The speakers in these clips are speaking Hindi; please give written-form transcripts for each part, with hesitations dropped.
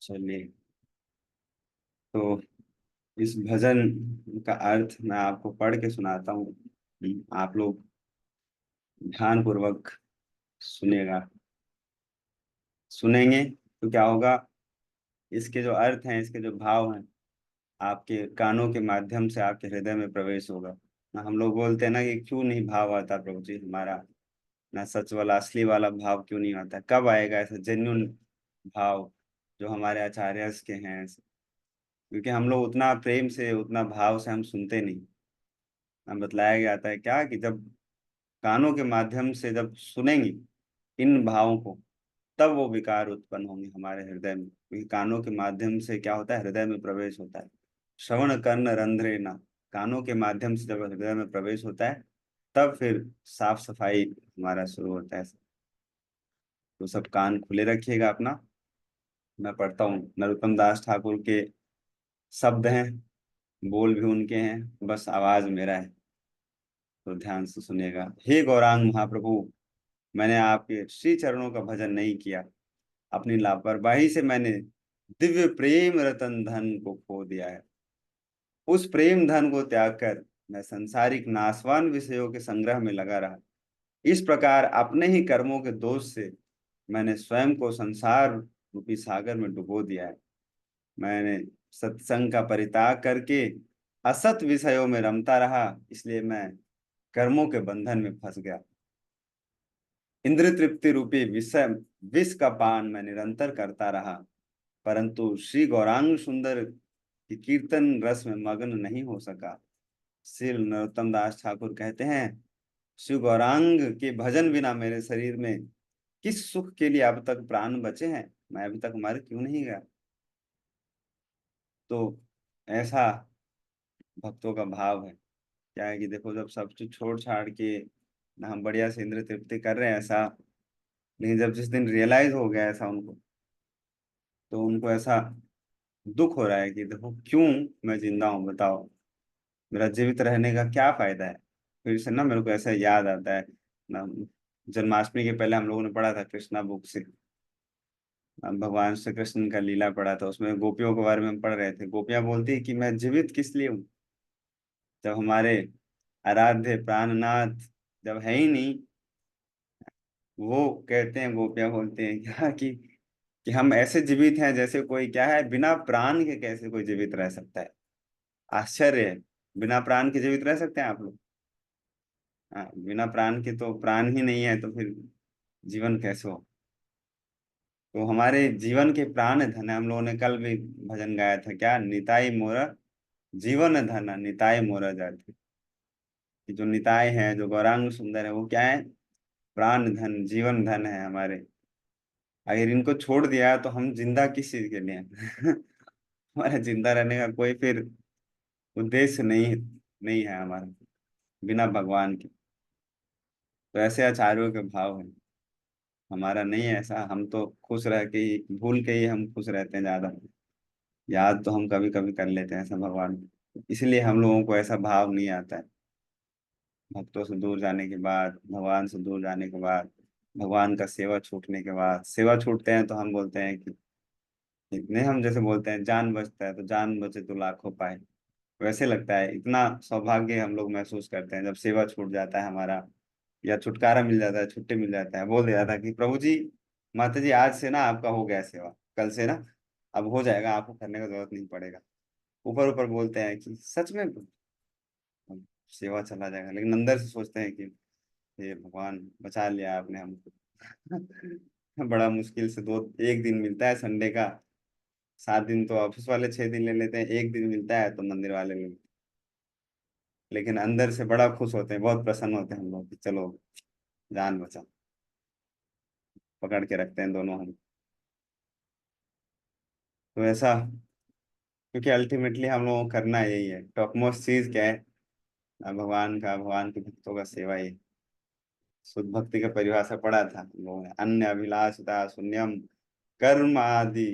चलिए, तो इस भजन का अर्थ मैं आपको पढ़ के सुनाता हूँ। आप लोग ध्यान पूर्वक सुनेगा सुनेंगे तो क्या होगा। इसके जो अर्थ हैं, इसके जो भाव हैं, आपके कानों के माध्यम से आपके हृदय में प्रवेश होगा ना। हम लोग बोलते हैं ना कि क्यों नहीं भाव आता प्रभु जी हमारा, ना सच वाला असली वाला भाव क्यों नहीं आता, कब आएगा ऐसा जेन्युइन भाव जो हमारे आचार्य के हैं। क्योंकि हम लोग उतना प्रेम से उतना भाव से हम सुनते नहीं। हम बतलाया गया था क्या कि जब कानों के माध्यम से जब सुनेंगे इन भावों को, तब वो विकार उत्पन्न होंगे हमारे हृदय में। क्योंकि कानों के माध्यम से क्या होता है, हृदय में प्रवेश होता है। श्रवण कर्ण रंध्रे न, कानों के माध्यम से जब हृदय में प्रवेश होता है, तब फिर साफ सफाई हमारा शुरू होता है। तो सब कान खुले रखिएगा अपना। मैं पढ़ता हूँ, नरोत्तम दास ठाकुर के शब्द हैं, बोल भी उनके हैं, बस आवाज मेरा है। तो ध्यान से सुनिएगा। हे गौरांग महाप्रभु, मैंने आपके श्री चरणों का भजन नहीं किया। अपनी लापरवाही से मैंने दिव्य प्रेम रतन धन को खो दिया है। उस प्रेम धन को त्याग कर मैं संसारिक नासवान विषयों के संग्रह में लगा रहा। इस प्रकार अपने ही कर्मों के दोष से मैंने स्वयं को संसार रूपी सागर में डुबो दिया है। मैंने सत्संग का परित्याग करके असत विषयों में रमता रहा, इसलिए मैं कर्मों के बंधन में फंस गया। इंद्र तृप्ति रूपी विषय विष का पान मैं निरंतर करता रहा, परंतु श्री गौरांग सुंदर की कीर्तन रस में मग्न नहीं हो सका। श्री नरोत्तम दास ठाकुर कहते हैं, श्री गौरांग के भजन बिना मेरे शरीर में किस सुख के लिए अब तक प्राण बचे हैं, मैं अभी तक मर क्यों नहीं गया। तो ऐसा भक्तों का भाव है। क्या है कि देखो, जब सब कुछ छोड़ छाड़ के हम बढ़िया से इंद्र तृप्ति कर रहे हैं ऐसा, लेकिन जब जिस दिन रियलाइज हो गया ऐसा उनको, तो उनको ऐसा दुख हो रहा है कि देखो क्यों मैं जिंदा हूँ, बताओ मेरा जीवित रहने का क्या फायदा है। फिर से ना मेरे को ऐसा याद आता है ना, जन्माष्टमी के पहले हम लोगों ने पढ़ा था कृष्णा बुक से, भगवान श्री कृष्ण का लीला पढ़ा था। उसमें गोपियों के बारे में हम पढ़ रहे थे। गोपियां बोलती है कि मैं जीवित किस लिए हूँ, जब हमारे आराध्य प्राणनाथ जब है ही नहीं। वो कहते हैं, गोपियां बोलते हैं क्या कि हम ऐसे जीवित हैं जैसे कोई क्या है, बिना प्राण के कैसे कोई जीवित रह सकता है। आश्चर्य है। बिना प्राण के जीवित रह सकते हैं आप लोग? हाँ, बिना प्राण के तो प्राण ही नहीं है, तो फिर जीवन कैसे हो। तो हमारे जीवन के प्राण धन है। हम लोगों ने कल भी भजन गाया था क्या, निताई मोरा जीवन धन निताई मोरा जाति। कि जो निताय है, जो गौरांग सुंदर है, वो क्या है, प्राण धन जीवन धन है हमारे। अगर इनको छोड़ दिया तो हम जिंदा किस चीज के लिए हैं? हमारा जिंदा रहने का कोई फिर उद्देश्य नहीं है हमारा, बिना भगवान के। तो ऐसे आचार्यों के भाव है। हमारा नहीं है ऐसा। हम तो खुश रह के ही, भूल के ही हम खुश रहते हैं ज्यादा। याद तो हम कभी कभी कर लेते हैं ऐसा भगवान को। इसलिए हम लोगों को ऐसा भाव नहीं आता है। भक्तों से दूर जाने के बाद, भगवान से दूर जाने के बाद, भगवान का सेवा छूटने के बाद, सेवा छूटते हैं तो हम बोलते हैं कि इतने, हम जैसे बोलते हैं जान बचता है तो जान बचे तो लाखों पाए। वैसे लगता है, इतना सौभाग्य हम लोग महसूस करते हैं जब सेवा छूट जाता है हमारा, या छुटकारा मिल जाता है, छुट्टी मिल जाता है। बोल दिया था कि प्रभु जी, माता जी आज से ना आपका हो गया सेवा, कल से ना अब हो जाएगा, आपको करने का जरूरत नहीं पड़ेगा। ऊपर ऊपर बोलते हैं कि सच में सेवा चला जाएगा, लेकिन अंदर से सोचते हैं कि हे भगवान बचा लिया आपने हमको। बड़ा मुश्किल से दो एक दिन मिलता है संडे का। 7 दिन तो ऑफिस वाले 6 दिन ले लेते हैं, एक दिन मिलता है तो मंदिर वाले ले लेते हैं। लेकिन अंदर से बड़ा खुश होते हैं, बहुत प्रसन्न होते हैं हम लोग कि चलो जान बचा। पकड़ के रखते हैं दोनों हम। तो ऐसा, क्योंकि अल्टीमेटली हम लोगों को करना यही है। टॉप मोस्ट चीज क्या है, भगवान का, भगवान के भक्तों का सेवा ही। शुद्ध भक्ति का परिभाषा पढ़ा था हम लोगों ने, अन्य अभिलाषिता शून्यम कर्म आदि,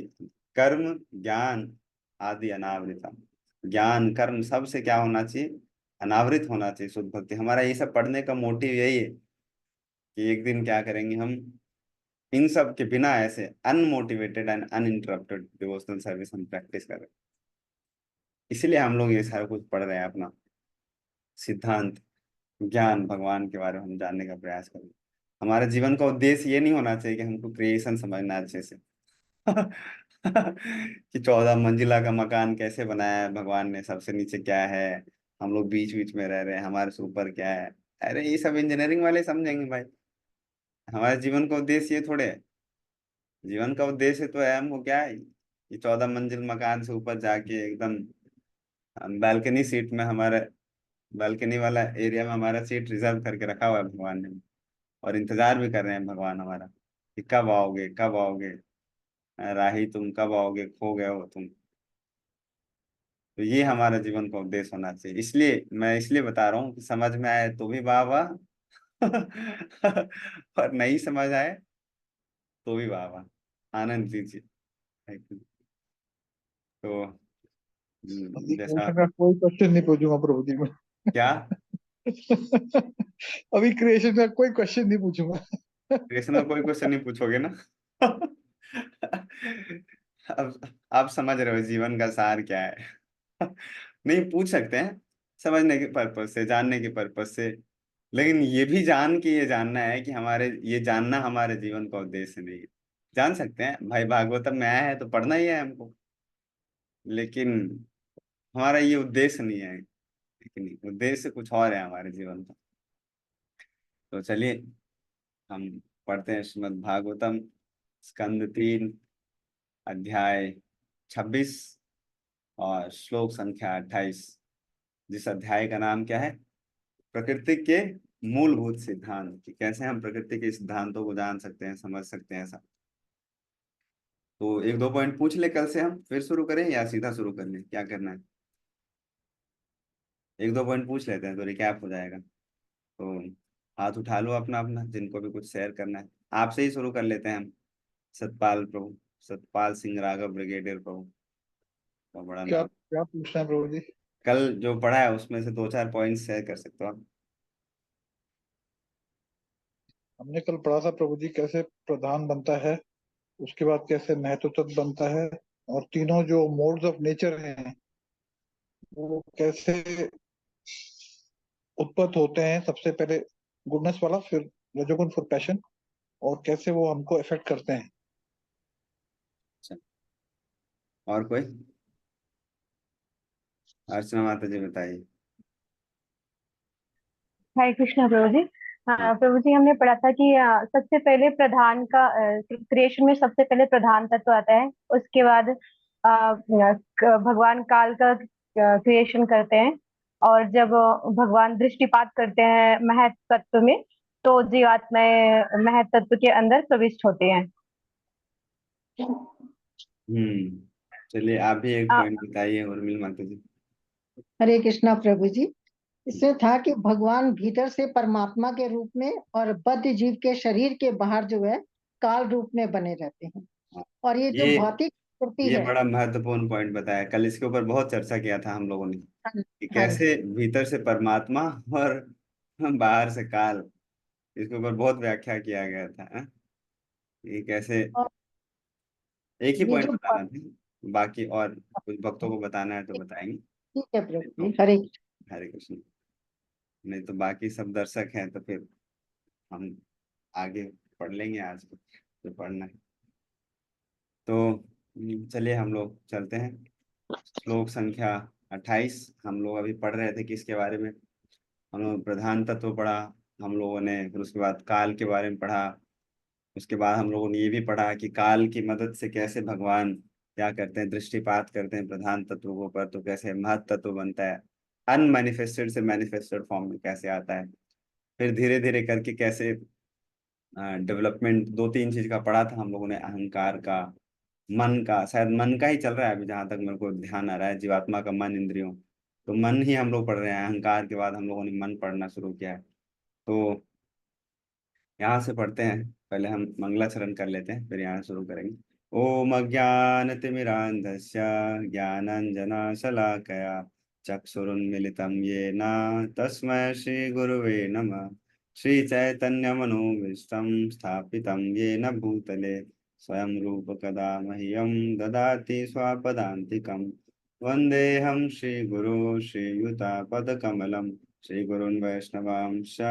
कर्म ज्ञान आदि अनावृतम। ज्ञान कर्म सबसे क्या होना चाहिए, अनावृत होना चाहिए शुद्ध भक्ति। हमारा ये सब पढ़ने का मोटिव यही है कि एक दिन क्या करेंगे हम, इन सब के बिना ऐसे unmotivated and uninterrupted devotional service हम प्रैक्टिस कर रहे हैं। इसलिए हम लोग ये सारा कुछ पढ़ रहे हैं, अपना सिद्धांत ज्ञान भगवान के बारे में हम जानने का प्रयास कर रहे हैं। हमारे जीवन का उद्देश्य ये नहीं होना चाहिए कि हमको क्रिएशन समझना है अच्छे से कि 14 मंजिला का मकान कैसे बनाया है भगवान ने, सबसे नीचे क्या है, हम लोग बीच बीच में रह रहे हैं, हमारे से ऊपर क्या है। अरे ये सब इंजीनियरिंग वाले समझेंगे भाई। हमारे जीवन का उद्देश्य ये थोड़े है। जीवन का उद्देश्य तो है हमको क्या है, ये 14 मंजिल मकान से ऊपर जाके एकदम बैल्कनी सीट में, हमारे बैल्कनी वाला एरिया में हमारा सीट रिजर्व करके रखा हुआ है भगवान ने। और इंतजार भी कर रहे हैं भगवान हमारा कि कब आओगे कब आओगे, राही तुम कब आओगे, खो गए हो तुम। तो ये हमारा जीवन का उद्देश्य होना चाहिए। इसलिए मैं इसलिए बता रहा हूँ कि समझ में आए तो भी वाह वाह और नहीं समझ आए तो भी वाह वाह, आनंद लीजिए। तो अभी जैसा क्रिएशन का कोई क्वेश्चन नहीं पूछूंगा प्रभु जी मैं। क्या, अभी क्रिएशन का कोई क्वेश्चन नहीं पूछूंगा। कृष्ण में कोई क्वेश्चन नहीं पूछोगे ना अब आप समझ रहे हो जीवन का सार क्या है नहीं पूछ सकते हैं, समझने के पर्पज से, जानने के पर्पज से। लेकिन ये भी जान के ये जानना है कि हमारे, ये जानना हमारे जीवन का उद्देश्य नहीं है। जान सकते हैं भाई भागवतम में आया है तो पढ़ना ही है हमको, लेकिन हमारा ये उद्देश्य नहीं है। लेकिन उद्देश्य कुछ और है हमारे जीवन का। तो चलिए हम पढ़ते हैं श्रीमद् भागवतम स्कंद 3 अध्याय 26 और श्लोक संख्या 28। जिस अध्याय का नाम क्या है, प्रकृति के मूलभूत सिद्धांत, कि कैसे हम प्रकृति के सिद्धांतों को जान सकते हैं, समझ सकते हैं ऐसा। तो एक दो पॉइंट पूछ ले कल से, हम फिर शुरू करें या सीधा शुरू कर लें, क्या करना है। एक दो पॉइंट पूछ लेते हैं तो रिकैप हो जाएगा। तो हाथ उठा लो अपना अपना, जिनको भी कुछ शेयर करना है। आपसे ही शुरू कर लेते हैं हम। सतपाल प्रभु, सतपाल सिंह राघव ब्रिगेडियर प्रभु का बड़ा क्या नाम। क्या पूछना है प्रभु जी? कल जो पढ़ा है उसमें से 2 4 पॉइंट शेयर कर सकते हो आप। हमने कल पढ़ा था प्रभु जी कैसे प्रधान बनता है, उसके बाद कैसे महत्व तत्व बनता है, और तीनों जो मोड्स ऑफ नेचर हैं वो कैसे उत्पन्न होते हैं। सबसे पहले गुडनेस वाला, फिर रजोगुण, फिर पैशन, और कैसे वो हमको इफेक्ट करते हैं। अच्छा, और कोई, अर्चना माता जी बताइए। हरे कृष्णा प्रभु जी। हाँ। प्रभु जी हमने पढ़ा था कि सबसे पहले प्रधान का क्रिएशन में सबसे पहले प्रधान तत्व आता है। उसके बाद भगवान काल का क्रिएशन करते हैं। और जब भगवान दृष्टिपात करते हैं महत तत्व में, तो जीवात्माएं महत तत्व के अंदर प्रविष्ट होते हैं। चलिए आप भी एक अ, पॉइंट बताइए उर्मिल माता जी। हरे कृष्णा प्रभु जी। इसमें था कि भगवान भीतर से परमात्मा के रूप में और बद्ध जीव के शरीर के बाहर जो है काल रूप में बने रहते हैं। हाँ, और ये जो ये भौतिक प्रकृति ये है। बड़ा महत्वपूर्ण पॉइंट बताया, कल इसके ऊपर बहुत चर्चा किया था हम लोगों ने, हाँ, कि हाँ कैसे जी। भीतर से परमात्मा और बाहर से काल, इसके ऊपर बहुत व्याख्या किया गया था, हाँ? ये कैसे, और एक ही ये पॉइंट जो बताना था, बाकी और कुछ भक्तों को बताना है तो बताएंगे। ठीक है प्रभु नहीं जी, तो हरे। हरे कृष्ण, नहीं तो बाकी सब दर्शक हैं तो फिर हम आगे पढ़ लेंगे आज जो पढ़ना है। तो चलिए हम लोग चलते हैं। श्लोक संख्या 28 हम लोग अभी पढ़ रहे थे, किसके बारे में, हम लोग प्रधान तत्व पढ़ा हम लोगों ने, फिर उसके बाद काल के बारे में पढ़ा। उसके बाद हम लोगों ने ये भी पढ़ा कि काल की मदद से कैसे भगवान क्या करते हैं, दृष्टिपात करते हैं प्रधान तत्वों के ऊपर, तो कैसे महत तत्व बनता है, अनमैनिफेस्टेड से मैनिफेस्टेड फॉर्म में कैसे आता है। फिर धीरे धीरे करके कैसे डेवलपमेंट, 2 3 चीज का पढ़ा था हम लोगों ने, अहंकार का, मन का, शायद मन का ही चल रहा है अभी जहां तक मेरे को ध्यान आ रहा है, जीवात्मा का मन, इंद्रियों। तो मन ही हम लोग पढ़ रहे हैं, अहंकार के बाद हम लोगों ने मन पढ़ना शुरू किया है। तो यहाँ से पढ़ते हैं, पहले हम मंगलाचरण कर लेते हैं फिर यहाँ शुरू करेंगे। ओम अज्ञानतिमिरान्धस्य ज्ञानाञ्जनशलाकया चक्षुरुन्मिलितं येन तस्मै श्रीगुरुवे नमः। श्री चैतन्य मनोभीष्टं स्थापितं येन भूतले स्वयं रूप कदा मह्यं ददाति स्वपदान्तिकं। वन्देऽहं श्रीगुरो श्रीयुतापदकमलं श्रीगुरुन् वैष्णवांश्च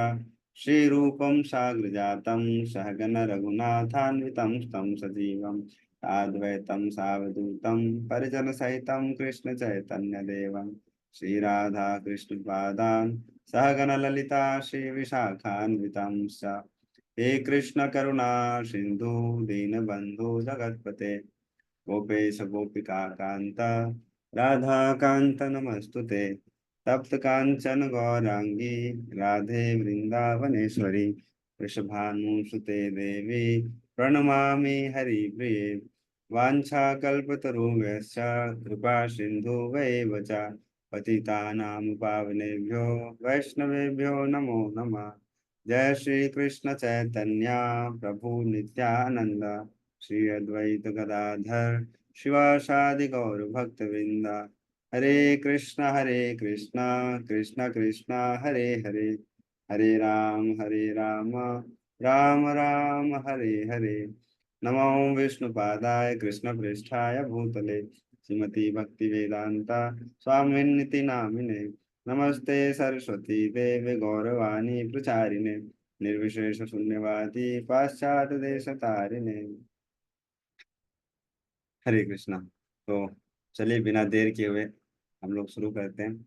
श्रीरूपं साग्रजातं सहगण रघुनाथान्वितं तं सजीवं साद्वैतं सावधूतं परिजनसहितं कृष्ण चैतन्यदेवं श्रीराधा कृष्णपादान् सहगण ललिता श्री विशाखान्वितांश्च। हे कृष्ण करुणा सिंधु दीनबंधु जगत्पते गोपेश गोपिका कांत राधा कांत नमस्तुते। तप्त कांचन गौरांगी राधे वृंदावनेश्वरी वृषभानुसुते देवी प्रणमामि हरिप्रिये। वाञ्छाकल्पतरुभ्यश्च कृपा सिन्धुभ्यैव च पतितानां पावनेभ्यो वैष्णवेभ्यो नमो नमः। जय श्री कृष्ण चैतन्य प्रभु नित्यानंद श्री अद्वैत गदाधर शिवासादि गौर भक्तवृंद। हरे कृष्ण कृष्ण कृष्ण हरे हरे, हरे राम राम राम हरे हरे। नमो विष्णुपादाय कृष्ण पृष्ठाय भूतले श्रीमती भक्ति वेदांता स्वामिन्निति नामिने। नमस्ते सरस्वती देवे गौरवाणी प्रचारिणे निर्विशेष शून्यवादी पाश्चात्य देश तारिणे। हरे कृष्णा। तो चलिए बिना देर किए हुए हम लोग शुरू करते हैं।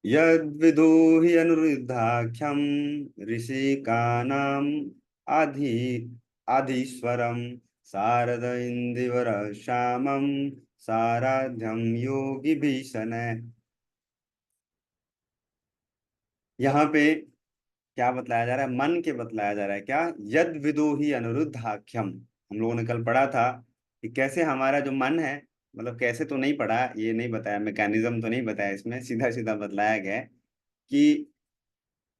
यद्विदुहि अनुरुद्धाख्यम ऋषिकानाम आधि आधीश्वरम शारद इंदिवर श्यामम साराध्यम योगी भीषण। यहाँ पे क्या बतलाया जा रहा है? मन के बतलाया जा रहा है। क्या? यद विदुहि अनुरुद्धाख्यम। हम लोगों ने कल पढ़ा था कि कैसे हमारा जो मन है, मतलब कैसे तो नहीं पढ़ा, ये नहीं बताया, मैकेनिज्म तो नहीं बताया, इसमें सीधा सीधा बतलाया गया है कि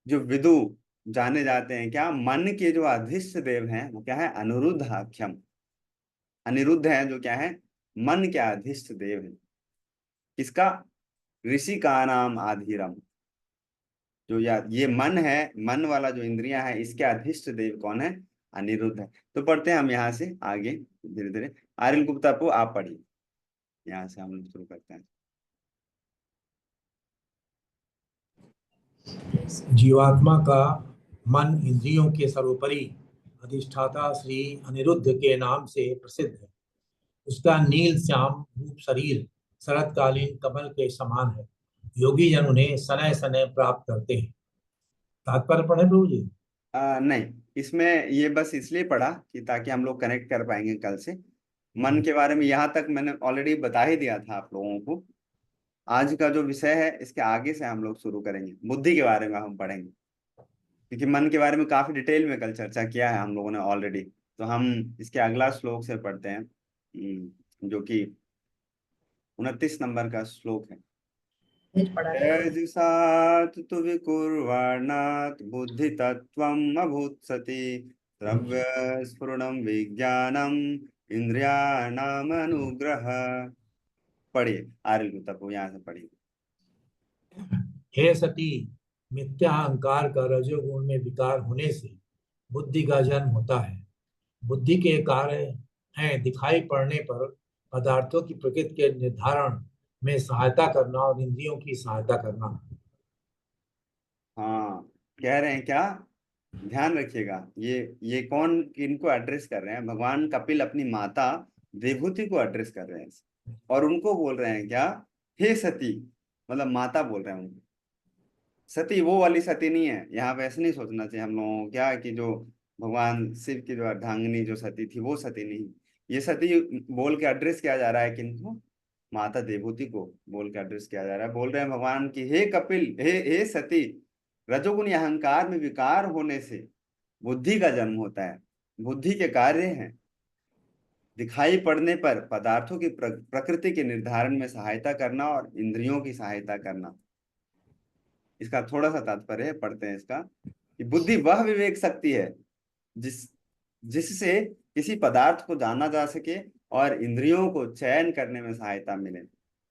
जो विदु जाने जाते हैं, क्या मन के जो अधिष्ठ देव हैं वो क्या है? अनुरुद्धाख्यम। अनिरुद्ध है जो क्या है? मन के अधिष्ठ देव है। किसका? ऋषि का नाम आधीरम। जो ये मन है, मन वाला जो इंद्रियां है, इसके अधिष्ठ देव कौन है? अनिरुद्ध है। तो पढ़ते हैं हम यहाँ से आगे धीरे धीरे। आर्यन गुप्ता को आप पढ़िए, यहाँ से हम लोग शुरू करते हैं। जीवात्मा का मन इंद्रियों के सर्वोपरि अधिष्ठाता श्री अनिरुद्ध के नाम से प्रसिद्ध है। उसका नील श्याम रूप शरीर शरतकालीन कमल के समान है। योगी जन उन्हें सनय सनय प्राप्त करते हैं। तात्पर्य पढ़े प्रभु जी? नहीं, इसमें ये बस इसलिए पढ़ा कि ताकि हम लोग कनेक्ट कर पाएंगे कल से। मन के बारे में यहाँ तक मैंने ऑलरेडी बता ही दिया था आप लोगों को। आज का जो विषय है इसके आगे से हम लोग शुरू करेंगे, बुद्धि के बारे में हम पढ़ेंगे, क्योंकि मन के बारे में काफी डिटेल में कल चर्चा किया है हम लोगों ने ऑलरेडी। तो हम इसके अगला श्लोक से पढ़ते हैं, जो कि 29 नंबर का श्लोक है। तेजसात् तु विकुर्वाणात् बुद्धि तत्त्वम् अभूत्सति द्रव्य स्फुरणं विज्ञानम् इंद्रियाणाम अनुग्रह। पढ़िए आर्य गुप्ता को, यहाँ से पढ़िए। हे सती, मिथ्या अहंकार का रजोगुण में विकार होने से बुद्धि का जन्म होता है। बुद्धि के कार्य हैं दिखाई पड़ने पर पदार्थों की प्रकृति के निर्धारण में सहायता करना और इंद्रियों की सहायता करना। हाँ, कह रहे हैं क्या? ध्यान रखिएगा, ये कौन किनको एड्रेस कर रहे हैं? भगवान कपिल अपनी माता विभूति को एड्रेस कर रहे हैं और उनको बोल रहे हैं क्या? हे सती, मतलब माता बोल रहे हैं उनको। सती वो वाली सती नहीं है, यहाँ पे ऐसे नहीं सोचना चाहिए हम लोगों को क्या कि जो भगवान शिव की जो अर्धांगिनी जो सती थी वो सती नहीं। ये सती बोल के एड्रेस किया जा रहा है किनको? माता देवहूति को बोल के एड्रेस किया जा रहा है। बोल रहे हैं भगवान की हे कपिल, हे सती, रजोगुणी अहंकार में विकार होने से बुद्धि का जन्म होता है। बुद्धि के कार्य हैं दिखाई पड़ने पर पदार्थों की प्रकृति के निर्धारण में सहायता करना और इंद्रियों की सहायता करना। इसका थोड़ा सा तात्पर्य पढ़ते हैं इसका, कि बुद्धि वह विवेक शक्ति है जिससे किसी पदार्थ को जाना जा सके और इंद्रियों को चयन करने में सहायता मिले।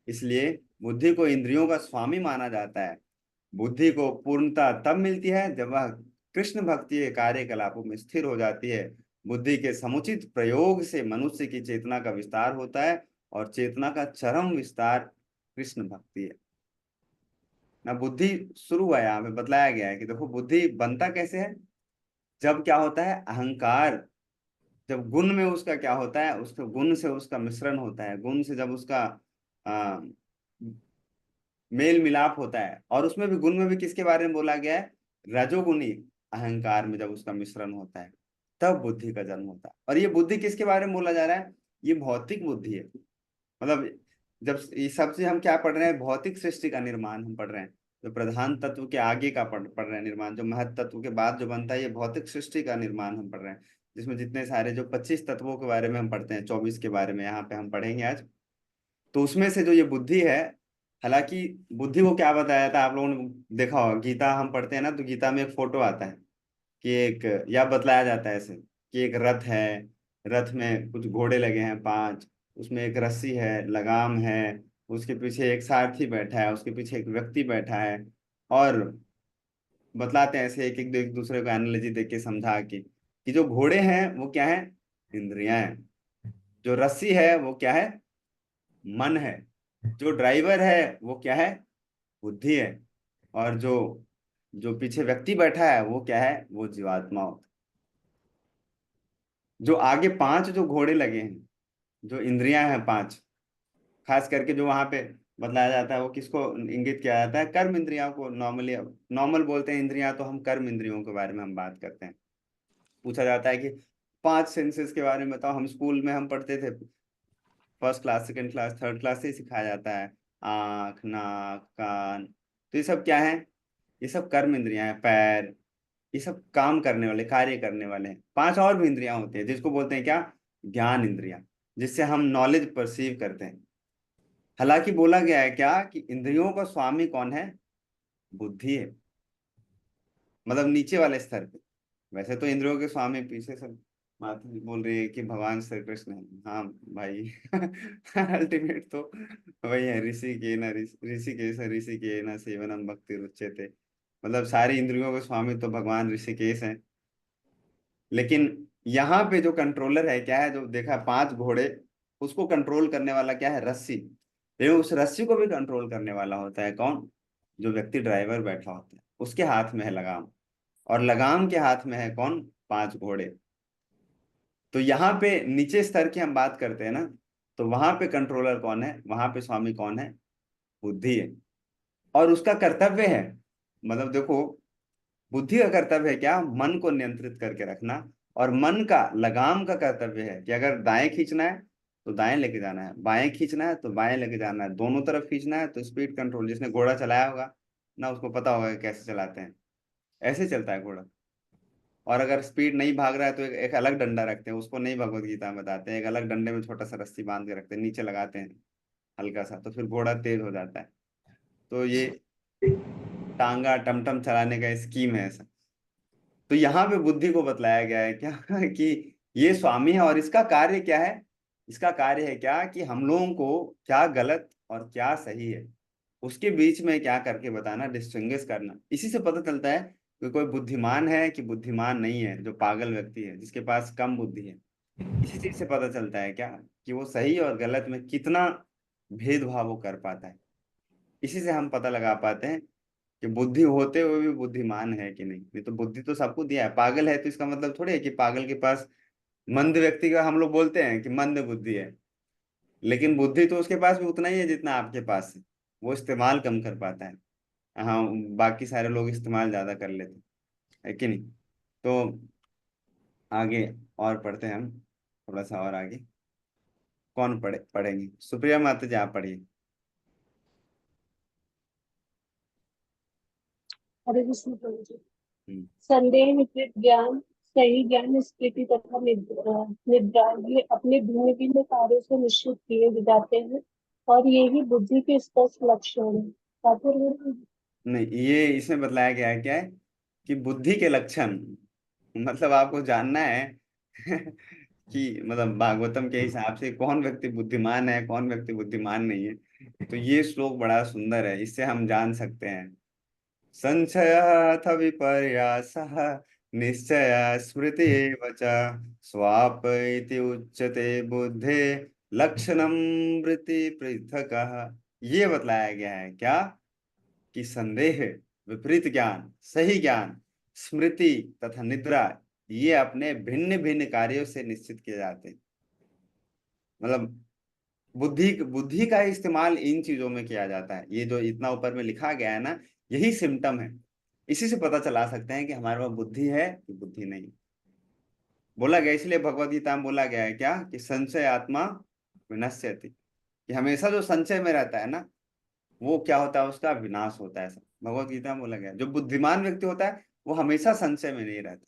इसलिए बुद्धि को इंद्रियों का स्वामी माना जाता है। बुद्धि को पूर्णता तब मिलती है जब वह कृष्ण भक्ति के कार्यकलापों में स्थिर हो जाती है। बुद्धि के समुचित प्रयोग से मनुष्य की चेतना का विस्तार होता है और चेतना का चरम विस्तार कृष्ण भक्ति है ना। बुद्धि शुरू है, यहाँ पे बतलाया गया है कि देखो बुद्धि बनता कैसे है। जब क्या होता है, अहंकार, जब गुण में उसका क्या होता है, उसके गुण से उसका मिश्रण होता है, गुण से जब उसका आ, मेल मिलाप होता है, और उसमें भी गुण में भी किसके बारे में बोला गया है, रजोगुणी अहंकार में जब उसका मिश्रण होता है तब बुद्धि का जन्म होता है। और ये बुद्धि किसके बारे में बोला जा रहा है, ये भौतिक बुद्धि है। मतलब जब ये सबसे हम क्या पढ़ रहे हैं, भौतिक सृष्टि का निर्माण हम पढ़ रहे हैं। जो प्रधान तत्व के आगे का पढ़ रहे हैं निर्माण, जो महत तत्व के बाद जो बनता है, ये भौतिक सृष्टि का निर्माण हम पढ़ रहे हैं। जिसमें जितने सारे जो 25 तत्वों के बारे में हम पढ़ते हैं, 24 के बारे में यहाँ पे हम पढ़ेंगे आज। तो उसमें से जो ये बुद्धि है, हालांकि बुद्धि को क्या बताया था, आप लोगों ने देखा होगा, गीता हम पढ़ते हैं ना, तो गीता में एक फोटो आता है कि एक, या बतलाया जाता है ऐसे कि एक रथ है, रथ में कुछ घोड़े लगे हैं 5, उसमें एक रस्सी है, लगाम है, उसके पीछे एक सारथी बैठा है, उसके पीछे एक व्यक्ति बैठा है। और बतलाते हैं ऐसे एक दूसरे को एनालॉजी देके के समझा के कि जो घोड़े हैं वो क्या है, इंद्रियां हैं। जो रस्सी है वो क्या है, मन है। जो ड्राइवर है वो क्या है, बुद्धि है। और जो जो पीछे व्यक्ति बैठा है वो क्या है, वो जीवात्मा होता है। जो आगे 5 जो घोड़े लगे हैं, जो इंद्रियां हैं 5, खास करके जो वहां पे बतलाया जाता है, वो किसको इंगित किया जाता है, कर्म इंद्रियों को। नॉर्मली नॉर्मल बोलते हैं इंद्रियां, तो हम कर्म इंद्रियों के बारे में हम बात करते हैं। पूछा जाता है कि 5 सेंसेस के बारे में बताओ। हम स्कूल में हम पढ़ते थे, first class, second class, third class से ही सिखाया जाता है, आँख, नाक, कान। तो ये सब क्या है, ये सब कर्म इंद्रियां हैं। पैर, ये सब काम करने वाले, कार्य करने वाले हैं। 5 और भी इंद्रियां होती है जिसको बोलते हैं क्या, ज्ञान इंद्रियां, जिससे हम नॉलेज परसीव करते हैं। हालांकि बोला गया है क्या कि इंद्रियों का स्वामी कौन है, बुद्धि है। मतलब नीचे वाले स्तर पे। वैसे तो इंद्रियों के स्वामी पीछे सब माता जी बोल रही है कि भगवान श्री कृष्ण है। हाँ भाई अल्टीमेट तो वही है, ऋषि के न ऋषिकेश, ऋषि के न सेवनम भक्ति रुच्यते। मतलब सारी इंद्रियों के स्वामी तो भगवान ऋषिकेश हैं। लेकिन यहाँ पे जो कंट्रोलर है क्या है, जो देखा 5 घोड़े, उसको कंट्रोल करने वाला क्या है, रस्सी। लेकिन उस रस्सी को भी कंट्रोल करने वाला होता है कौन, जो व्यक्ति ड्राइवर बैठा होता है, उसके हाथ में है लगाम। और लगाम के हाथ में है कौन, 5 घोड़े। तो यहाँ पे नीचे स्तर की हम बात करते हैं ना, तो वहां पे कंट्रोलर कौन है, वहां पे स्वामी कौन है, बुद्धि है। और उसका कर्तव्य है, मतलब देखो, बुद्धि का कर्तव्य है क्या, मन को नियंत्रित करके रखना। और मन का, लगाम का कर्तव्य है कि अगर दाएं खींचना है तो दाएं लेके जाना है, बाएं खींचना है तो बाएं लेके जाना है, दोनों तरफ खींचना है। तो स्पीड कंट्रोल, जिसने घोड़ा चलाया होगा ना, उसको पता होगा कि कैसे चलाते हैं। ऐसे चलता है घोड़ा। और अगर स्पीड नहीं भाग रहा है तो एक अलग डंडा रखते हैं, उसको नहीं भगवत गीता में बताते हैं, एक अलग डंडे में छोटा सा रस्सी बांध के रखते हैं, नीचे लगाते हैं हल्का सा, तो फिर घोड़ा तेज हो जाता है। तो ये टांगा टमटम चलाने का स्कीम है ऐसा। तो यहाँ पे बुद्धि को बतलाया गया है क्या कि ये स्वामी है, और इसका कार्य क्या है, इसका कार्य है क्या कि हम लोगों को क्या गलत और क्या सही है, उसके बीच में क्या करके बताना, डिस्टिंग्विश करना। इसी से पता चलता है कि कोई बुद्धिमान है कि बुद्धिमान नहीं है। जो पागल व्यक्ति है, जिसके पास कम बुद्धि है, इसी चीज से पता चलता है क्या कि वो सही और गलत में कितना भेदभाव वो कर पाता है। इसी से हम पता लगा पाते हैं कि बुद्धि होते हुए भी बुद्धिमान है कि नहीं। नहीं तो बुद्धि तो सबको दिया है, पागल है तो इसका मतलब थोड़ी है कि पागल के पास, मंद व्यक्ति का हम लोग बोलते हैं कि मंद बुद्धि है, लेकिन बुद्धि तो उसके पास भी उतना ही है जितना आपके पास है। वो इस्तेमाल कम कर पाता है। हाँ, बाकी सारे लोग इस्तेमाल ज्यादा कर लेते हैं, है कि नहीं। तो आगे और पढ़ते हैं हम, थोड़ा सा और आगे। कौन पढ़ेंगे, सुप्रिया माता जी आप पढ़िए। हरे कृष्ण प्रभु जी। हम्म। संदेह विपरीत ज्ञान, सही ज्ञान, स्थिति तथा निद्रा ये अपने भिन्न भिन्न कार्यों से निश्चित किए जाते हैं और ये ही बुद्धि के स्पष्ट लक्षण है। तात्पर्य नहीं, ये इसमें बतलाया गया है क्या है कि बुद्धि के लक्षण, मतलब आपको जानना है कि मतलब भागवतम के हिसाब से कौन व्यक्ति बुद्धिमान है, कौन व्यक्ति बुद्धिमान नहीं है। तो ये श्लोक बड़ा सुंदर है, इससे हम जान सकते हैं। संशयः अथ विपर्यासः निश्चय स्मृति एव च स्वाप इति उच्यते बुद्धे लक्षणम वृत्ति पृथकः। ये बतलाया गया है क्या कि संदेह, विपरीत ज्ञान, सही ज्ञान, स्मृति तथा निद्रा ये अपने भिन्न भिन्न कार्यों से निश्चित किए जाते हैं। मतलब बुद्धि बुद्धि का इस्तेमाल इन चीजों में किया जाता है। ये जो इतना ऊपर में लिखा गया है ना, यही सिम्टम है। इसी से पता चला सकते हैं कि हमारे पास बुद्धि है कि बुद्धि नहीं। बोला गया, इसलिए भगवद गीता में बोला गया है क्या कि संशय आत्मा विनश्यति, कि हमेशा जो संशय में रहता है ना, वो क्या होता है, उसका विनाश होता है। ऐसा भगवद गीता में बोला गया है। जो बुद्धिमान व्यक्ति होता है वो हमेशा संशय में नहीं रहता।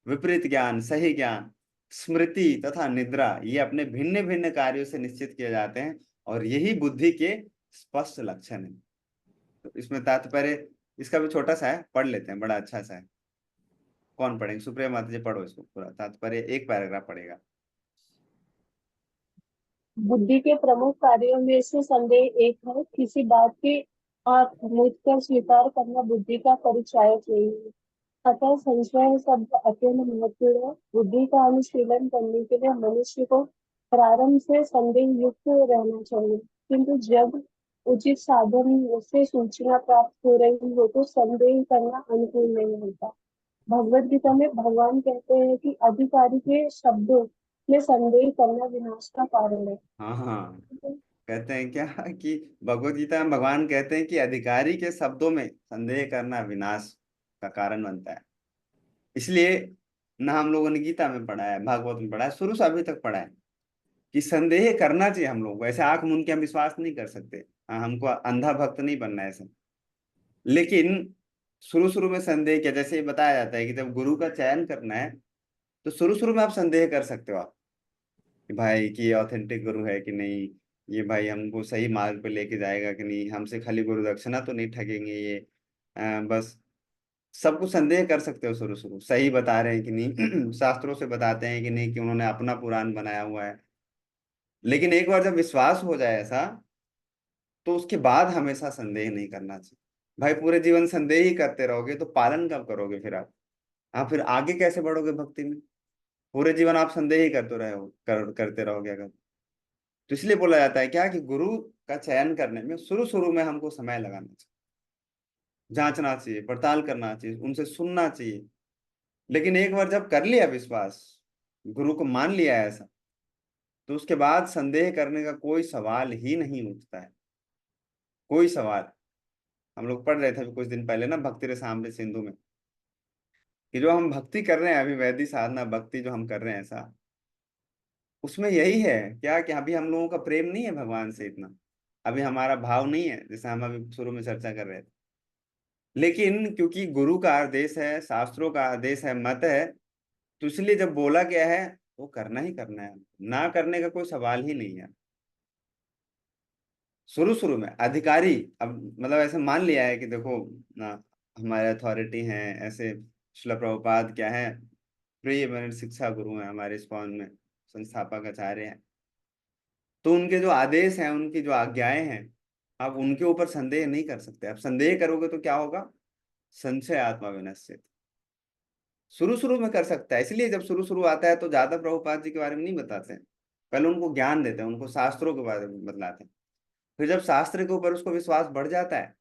विपरीत ज्ञान, सही ज्ञान, स्मृति तथा निद्रा ये अपने भिन्न भिन्न कार्यों से निश्चित किए जाते हैं और यही बुद्धि के स्पष्ट लक्षण है। तो इसमें तात्पर्य, इसका भी छोटा सा है, पढ़ लेते हैं, बड़ा अच्छा सा है। कौन पढ़ेंगे? सुप्रिया माता जी पढ़ो इसको पूरा, तात्पर्य एक पैराग्राफ पढ़ेगा। बुद्धि के प्रमुख कार्यों में से संदेह एक है। किसी बात के आंख मूंद कर स्वीकार करना बुद्धि का परिचायक नहीं है। अतः संशय शब्द अत्यंत महत्वपूर्ण है। बुद्धि का अनुशीलन करने के लिए मनुष्य को प्रारंभ से संदेह युक्त रहना चाहिए, किंतु जब उचित साधन से सूचना प्राप्त हो रही हो तो संदेह करना अनुकूल नहीं होता। भगवद गीता में भगवान कहते हैं कि अधिकारी के शब्दों में संदेह करना विनाश का कारण है। हाँ हाँ, कहते हैं क्या कि भगवत गीता में भगवान कहते हैं कि अधिकारी के शब्दों में संदेह करना विनाश का कारण बनता है। इसलिए ना हम लोगों ने गीता में पढ़ा है, भागवत में पढ़ा है, शुरू से अभी तक पढ़ा है कि संदेह करना चाहिए हम लोग को। ऐसे आंख मूंद के हम विश्वास नहीं कर सकते। हाँ, हमको अंधा भक्त नहीं बनना है ऐसा। लेकिन शुरू शुरू में संदेह क्या, जैसे ये बताया जाता है कि जब गुरु का चयन करना है तो शुरू शुरू में आप संदेह कर सकते हो आप कि भाई कि ये ऑथेंटिक गुरु है कि नहीं, ये भाई हमको सही मार्ग पे लेके जाएगा कि नहीं, हमसे खाली गुरु दक्षिणा तो नहीं ठगेंगे ये। बस सब कुछ संदेह कर सकते हो शुरू शुरू, सही बता रहे हैं कि नहीं शास्त्रों से बताते हैं कि नहीं, कि उन्होंने अपना पुराण बनाया हुआ है। लेकिन एक बार जब विश्वास हो जाए ऐसा, तो उसके बाद हमेशा संदेह नहीं करना चाहिए। भाई पूरे जीवन संदेह ही करते रहोगे तो पालन कब करोगे फिर आप फिर आगे कैसे बढ़ोगे भक्ति में? पूरे जीवन आप संदेह ही करते रहे हो, करते रहोगे अगर। तो इसलिए बोला जाता है क्या कि गुरु का चयन करने में शुरू शुरू में हमको समय लगाना चाहिए, जांचना चाहिए, पड़ताल करना चाहिए, उनसे सुनना चाहिए। लेकिन एक बार जब कर लिया विश्वास, गुरु को मान लिया है ऐसा, तो उसके बाद संदेह करने का कोई सवाल ही नहीं उठता है। कोई सवाल। हम लोग पढ़ रहे थे अभी कुछ दिन पहले ना भक्ति रसामृत सिंधु में, कि जो हम भक्ति कर रहे हैं अभी, वैदिक साधना भक्ति जो हम कर रहे हैं ऐसा, उसमें यही है क्या कि अभी हम लोगों का प्रेम नहीं है भगवान से इतना, अभी हमारा भाव नहीं है, जैसे हम अभी शुरू में चर्चा कर रहे थे। लेकिन क्योंकि गुरु का आदेश है, शास्त्रों का आदेश है, मत है, तो इसलिए जब बोला गया है वो करना ही करना है, ना करने का कोई सवाल ही नहीं है। शुरू शुरू में अधिकारी, अब मतलब ऐसे मान लिया है कि देखो ना, हमारे अथॉरिटी हैं ऐसे, श्रील प्रभुपाद क्या है, प्रिय मेरे शिक्षा गुरु हैं, हमारे इस्कॉन में संस्थापक आचार्य हैं। तो उनके जो आदेश हैं, उनकी जो आज्ञाएं हैं, आप उनके ऊपर संदेह नहीं कर सकते। आप संदेह करोगे तो क्या होगा? संशय आत्मा विनश्यति। शुरू शुरू में कर सकता है, इसलिए जब शुरू शुरू आता है तो ज्यादा प्रभुपाद जी के बारे में नहीं बताते हैं। पहले उनको ज्ञान देते हैं, उनको शास्त्रों के बारे में बतलाते हैं। फिर जब शास्त्र के ऊपर उसको विश्वास बढ़ जाता है,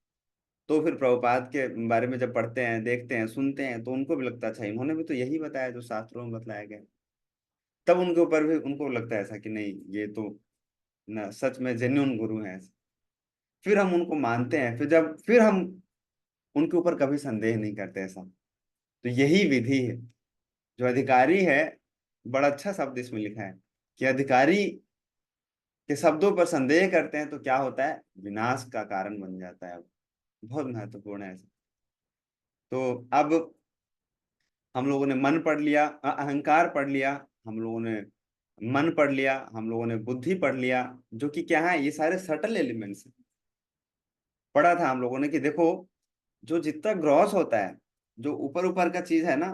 तो फिर प्रभुपाद के बारे में जब पढ़ते हैं, देखते हैं, सुनते हैं, तो उनको भी लगता है अच्छा इन्होंने भी तो यही बताया जो शास्त्रों में बतलाया गया। तब उनके ऊपर भी उनको लगता है ऐसा कि नहीं, ये तो ना सच में जेन्युइन गुरु हैं। फिर हम उनको मानते हैं, फिर हम उनके ऊपर कभी संदेह नहीं करते ऐसा। तो यही विधि है। जो अधिकारी है, बड़ा अच्छा शब्द इसमें लिखा है कि अधिकारी के शब्दों पर संदेह करते हैं तो क्या होता है? विनाश का कारण बन जाता है। बहुत महत्वपूर्ण है। तो अब हम लोगों ने मन पढ़ लिया, अहंकार पढ़ लिया, हम लोगों ने मन पढ़ लिया, हम लोगों ने बुद्धि पढ़ लिया, जो कि क्या है, ये सारे सटल एलिमेंट्स हैं। पढ़ा था हम लोगों ने कि देखो, जो जितना ग्रॉस होता है, जो ऊपर ऊपर का चीज है ना,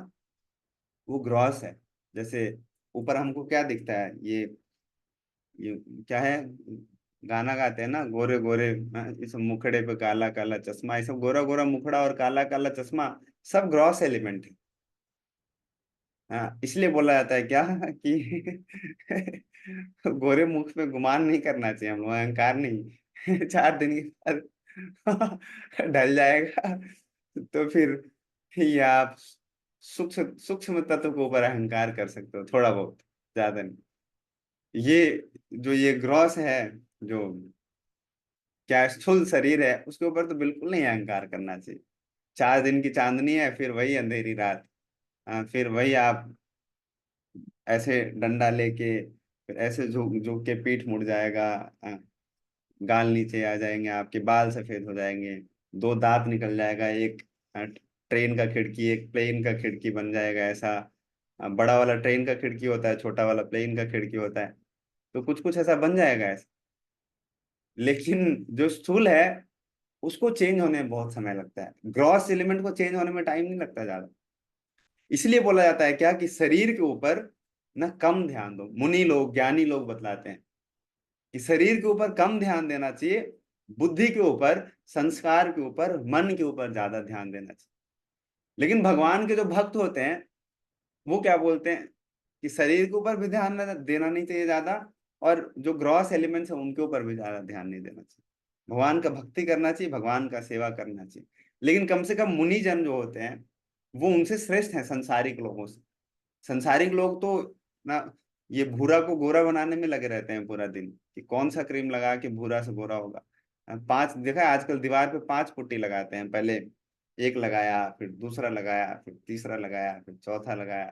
वो ग्रॉस है। जैसे ऊपर हमको क्या दिखता है, ये क्या है, गाना गाते हैं ना, गोरे गोरे इस मुखड़े पे काला काला चश्मा, ये सब गोरा गोरा मुखड़ा और काला काला चश्मा सब ग्रॉस एलिमेंट है। हाँ, इसलिए बोला जाता है क्या कि गोरे मुख पे गुमान नहीं करना चाहिए हम लोग, अहंकार नहीं। 4 दिन के बाद ढल जाएगा, तो फिर ये आप सूक्ष्म सूक्ष्म तत्व के ऊपर अहंकार कर सकते हो थोड़ा बहुत, ज्यादा नहीं। ये जो ये ग्रॉस है, जो क्या स्थूल शरीर है, उसके ऊपर तो बिल्कुल नहीं अहंकार करना चाहिए। 4 दिन की चांदनी है, फिर वही अंधेरी रात। फिर वही आप ऐसे डंडा लेके, फिर ऐसे झुक झुक के पीठ मुड़ जाएगा, हाँ, गाल नीचे आ जाएंगे, आपके बाल सफेद हो जाएंगे, 2 दांत निकल जाएगा, एक ट्रेन का खिड़की एक प्लेन का खिड़की बन जाएगा ऐसा। बड़ा वाला ट्रेन का खिड़की होता है, छोटा वाला प्लेन का खिड़की होता है, तो कुछ कुछ ऐसा बन जाएगा ऐसा। लेकिन जो स्थूल है उसको चेंज होने में बहुत समय लगता है, ग्रॉस एलिमेंट को चेंज होने में टाइम नहीं लगता ज्यादा। इसलिए बोला जाता है क्या कि शरीर के ऊपर ना कम ध्यान दो। मुनि लोग ज्ञानी लोग बतलाते हैं कि शरीर के ऊपर कम ध्यान देना चाहिए, बुद्धि के ऊपर, संस्कार के ऊपर, मन के ऊपर ज्यादा ध्यान देना चाहिए। लेकिन भगवान के जो भक्त होते हैं वो क्या बोलते हैं कि शरीर के ऊपर भी ध्यान देना नहीं चाहिए ज्यादा, और जो ग्रॉस एलिमेंट्स है उनके ऊपर भी ज्यादा ध्यान नहीं देना चाहिए। भगवान का भक्ति करना चाहिए, भगवान का सेवा करना चाहिए। लेकिन कम से कम मुनि जन जो होते हैं वो उनसे श्रेष्ठ हैं संसारिक लोगों से। संसारिक लोग तो ना ये भूरा को गोरा बनाने में लगे रहते हैं पूरा दिन, कि कौन सा क्रीम लगा के भूरा से गोरा होगा। 5 देखा है आजकल दीवार पे 5 पुट्टी लगाते हैं, पहले एक लगाया, फिर दूसरा लगाया, फिर तीसरा लगाया, फिर चौथा लगाया,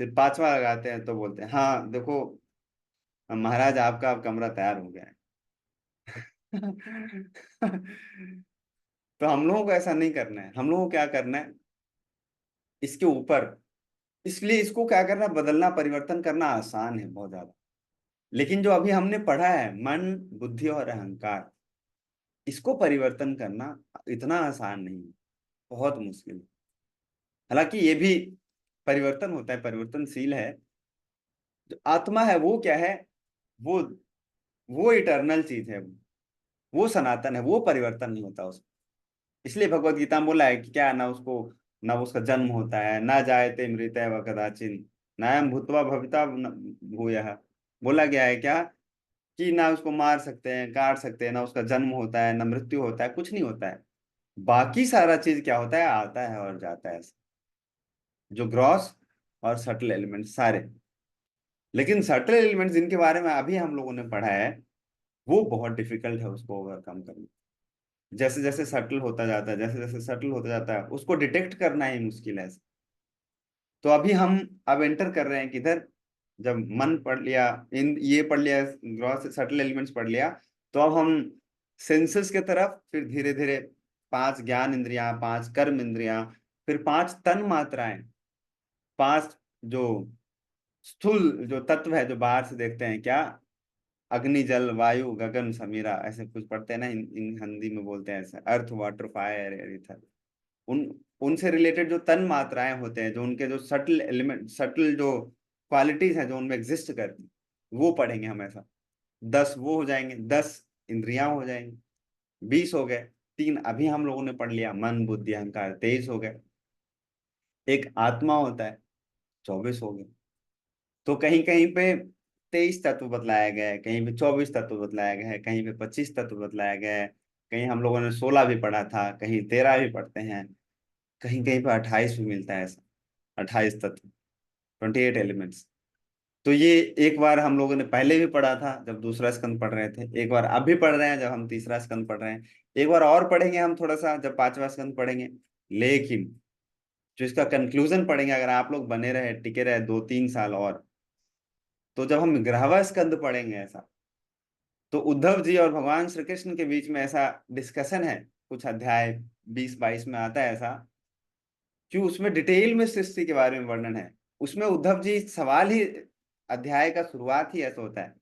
फिर 5वां लगाते हैं तो बोलते हैं हाँ देखो महाराज आपका अब कमरा तैयार हो गया है। तो हम लोगों को ऐसा नहीं करना है, हम लोगों को क्या करना है इसके ऊपर। इसलिए इसको क्या करना है, बदलना परिवर्तन करना आसान है बहुत ज्यादा। लेकिन जो अभी हमने पढ़ा है मन बुद्धि और अहंकार, इसको परिवर्तन करना इतना आसान नहीं है, बहुत मुश्किल है। हालांकि ये भी परिवर्तन होता है, परिवर्तनशील है। जो आत्मा है वो क्या है, वो वो इटर्नल चीज है, वो सनातन है, वो परिवर्तन नहीं होता उसमें। इसलिए भगवत गीता में बोला है कि क्या ना उसको, ना उसका जन्म होता है, ना जायते मृतः व कदाचिन नायम भूत्वा भविता भूयः। बोला गया है क्या कि ना उसको मार सकते हैं, काट सकते हैं, ना उसका जन्म होता है, ना मृत्यु होता है, कुछ नहीं होता है। बाकी सारा चीज क्या होता है, आता है और जाता है, जो ग्रॉस और सटल एलिमेंट सारे। लेकिन सटल एलिमेंट जिनके बारे में अभी हम लोगों ने पढ़ा है वो बहुत डिफिकल्ट है उसको ओवरकम करना। जैसे जैसे सटल होता जाता है, जैसे जैसे सटल होता जाता है, उसको डिटेक्ट करना ही मुश्किल है। तो अभी हम अब एंटर कर रहे हैं किधर, जब मन पढ़ लिया, इन ये पढ़ लिया, ग्रॉस सटल एलिमेंट्स पढ़ लिया, तो अब हम सेंसेस के तरफ, फिर धीरे धीरे 5 ज्ञान इंद्रियां, 5 कर्म इंद्रियां, फिर 5 तन मात्राएं, 5 जो स्थूल जो तत्व है जो बाहर से देखते हैं, क्या अग्नि जल वायु गगन समीरा, ऐसे कुछ पढ़ते हैं ना, इन हिंदी में बोलते हैं ऐसे, earth water fire air ether. उन उनसे रिलेटेड जो तन मात्राएं होते हैं, जो उनके जो सटल एलिमेंट, सटल जो क्वालिटीज हैं जो उनमें एग्जिस्ट करती, वो पढ़ेंगे हम ऐसा। 10 वो हो जाएंगे, 10 इंद्रियां हो जाएंगी, 20 हो गए। 3 अभी हम लोगों ने पढ़ लिया, मन बुद्धि अहंकार, 23 हो गए। एक आत्मा होता है, 24 हो गए। तो कहीं कहीं पे 23 तत्व बतलाया गया है, कहीं पे 24 तत्व बतलाया गया है, कहीं पे 25 तत्व बतलाया गया है, कहीं हम लोगों ने 16 भी पढ़ा था, कहीं 13 भी पढ़ते हैं, कहीं कहीं पे 28 भी मिलता है ऐसा। 28 तत्व, 28 एलिमेंट्स। तो ये एक बार हम लोगों ने पहले भी पढ़ा था जब दूसरा स्कंद पढ़ रहे थे, एक बार अब भी पढ़ रहे हैं जब हम तीसरा स्कंद पढ़ रहे हैं, एक बार और पढ़ेंगे हम थोड़ा सा जब 5वां स्कंद पढ़ेंगे। लेकिन जो इसका कंक्लूजन पढ़ेंगे, अगर आप लोग बने रहे टिके रहे 2-3 साल और, तो जब हम 11वां स्कंद पढ़ेंगे ऐसा, तो उद्धव जी और भगवान श्री कृष्ण के बीच में ऐसा डिस्कशन है, कुछ अध्याय 20-22 में आता है ऐसा, कि उसमें डिटेल में सृष्टि के बारे में वर्णन है। उसमें उद्धव जी सवाल ही, अध्याय का शुरुआत ही ऐसा होता है,